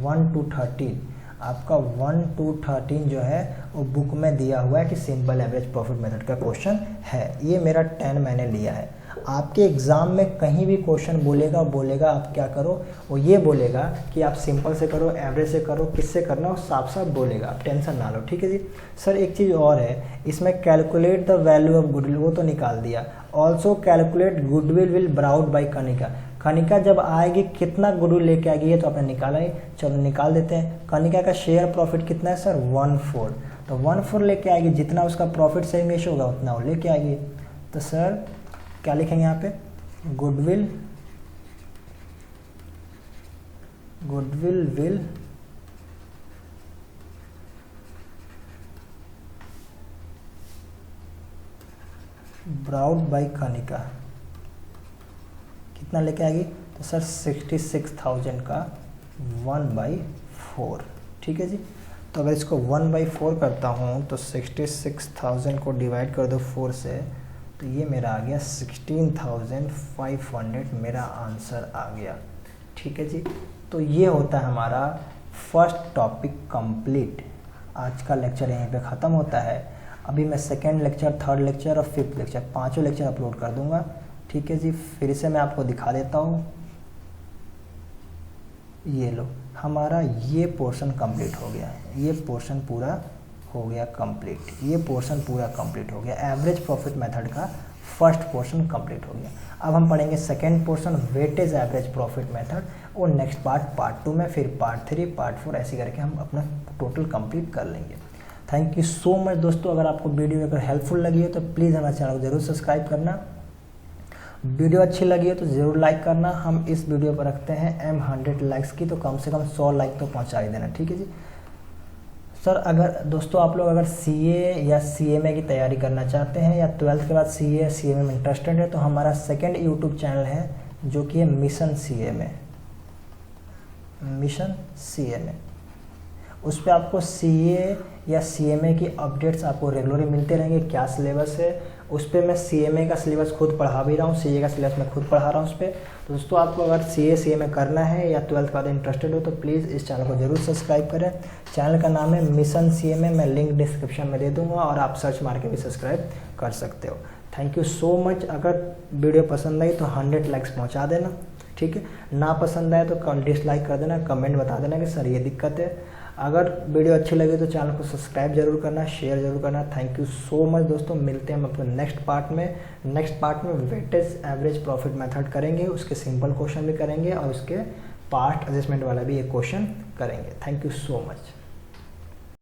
1 to 13, आपका 1 to 13 जो है वो बुक में दिया हुआ है कि सिंपल एवरेज प्रॉफिट मेथड का क्वेश्चन है। ये मेरा 10 मैंने लिया है। आपके एग्ज़ाम में कहीं भी क्वेश्चन बोलेगा आप क्या करो? वो ये बोलेगा कि आप सिंपल से करो, एवरेज से करो, किससे करना हो साफ साफ बोलेगा, आप टेंशन ना लो। ठीक है जी। सर एक चीज़ और है, इसमें calculate the value of goodwill, वो तो निकाल दिया। Also calculate goodwill will brought by Kanika. Kanika जब आएगी कितना गुडविल लेके आएगी ये तो आपने निकाला ही, चलो निकाल देते हैं। कनिका का शेयर प्रॉफिट कितना है सर? 1/4। तो 1/4 लेके आएगी, जितना उसका प्रॉफिट सेम रेशियो होगा उतना वो लेके आएगी। तो सर क्या लिखेंगे यहाँ पे? Goodwill will brought by Kanika कितना लेके आएगी? तो सर 66,000 का 1/4। ठीक है जी। तो अगर इसको 1/4 करता हूँ तो 66,000 को डिवाइड कर दो 4 से, तो ये मेरा आ गया 16,500, मेरा आंसर आ गया। ठीक है जी। तो ये होता है हमारा फर्स्ट टॉपिक कंप्लीट। आज का लेक्चर यहीं पे ख़त्म होता है। अभी मैं सेकेंड लेक्चर, थर्ड लेक्चर और फिफ्थ लेक्चर, 5 लेक्चर अपलोड कर दूंगा। ठीक है जी। फिर से मैं आपको दिखा देता हूँ, ये लो हमारा ये पोर्शन कंप्लीट हो गया है, ये पोर्शन पूरा हो गया कंप्लीट, ये पोर्शन पूरा कंप्लीट हो गया। एवरेज प्रॉफिट मेथड का फर्स्ट पोर्शन कंप्लीट हो गया। अब हम पढ़ेंगे second portion, weightage average profit method, और नेक्स्ट पार्ट 2 में, फिर पार्ट 3, पार्ट 4, ऐसे करके हम अपना टोटल कंप्लीट कर लेंगे। थैंक यू सो मच दोस्तों। अगर आपको वीडियो अगर हेल्पफुल लगी हो तो प्लीज़ हमारे चैनल को जरूर सब्सक्राइब करना। वीडियो अच्छी लगी हो तो ज़रूर लाइक करना। हम इस वीडियो पर रखते हैं M 100 लाइक्स की, तो कम से कम 100 लाइक तो पहुंचा ही देना। ठीक है जी। सर अगर दोस्तों आप लोग अगर सीए या सीएमए की तैयारी करना चाहते हैं या 12th के बाद सीए या सीएमए में इंटरेस्टेड है तो हमारा सेकंड यूट्यूब चैनल है जो कि है मिशन सीएमए, मिशन सीएमए। उस पर आपको सीए या सीएमए की अपडेट्स आपको रेगुलरली मिलते रहेंगे, क्या सिलेबस है। उस पर मैं सीएमए का सिलेबस खुद पढ़ा भी रहा हूँ, सीए का सिलेबस मैं खुद पढ़ा रहा हूँ उस पर। तो दोस्तों आपको अगर सीए सीएमए करना है या 12th के बाद इंटरेस्टेड हो तो प्लीज़ इस चैनल को जरूर सब्सक्राइब करें। चैनल का नाम है मिशन सीएमए, मैं लिंक डिस्क्रिप्शन में दे दूँगा और आप सर्च मार के भी सब्सक्राइब कर सकते हो। Thank you so much. अगर वीडियो पसंद आई तो 100 लाइक्स पहुँचा देना, ठीक है। ना पसंद आए तो डिसलाइक कर देना, कमेंट बता देना कि सर ये दिक्कत है। अगर वीडियो अच्छी लगे तो चैनल को सब्सक्राइब जरूर करना, शेयर जरूर करना। थैंक यू सो मच दोस्तों। मिलते हैं हम अपने नेक्स्ट पार्ट में वेटेज एवरेज प्रॉफिट मेथड करेंगे, उसके सिंपल क्वेश्चन भी करेंगे और उसके पार्ट एडजस्टमेंट वाला भी एक क्वेश्चन करेंगे। Thank you so much.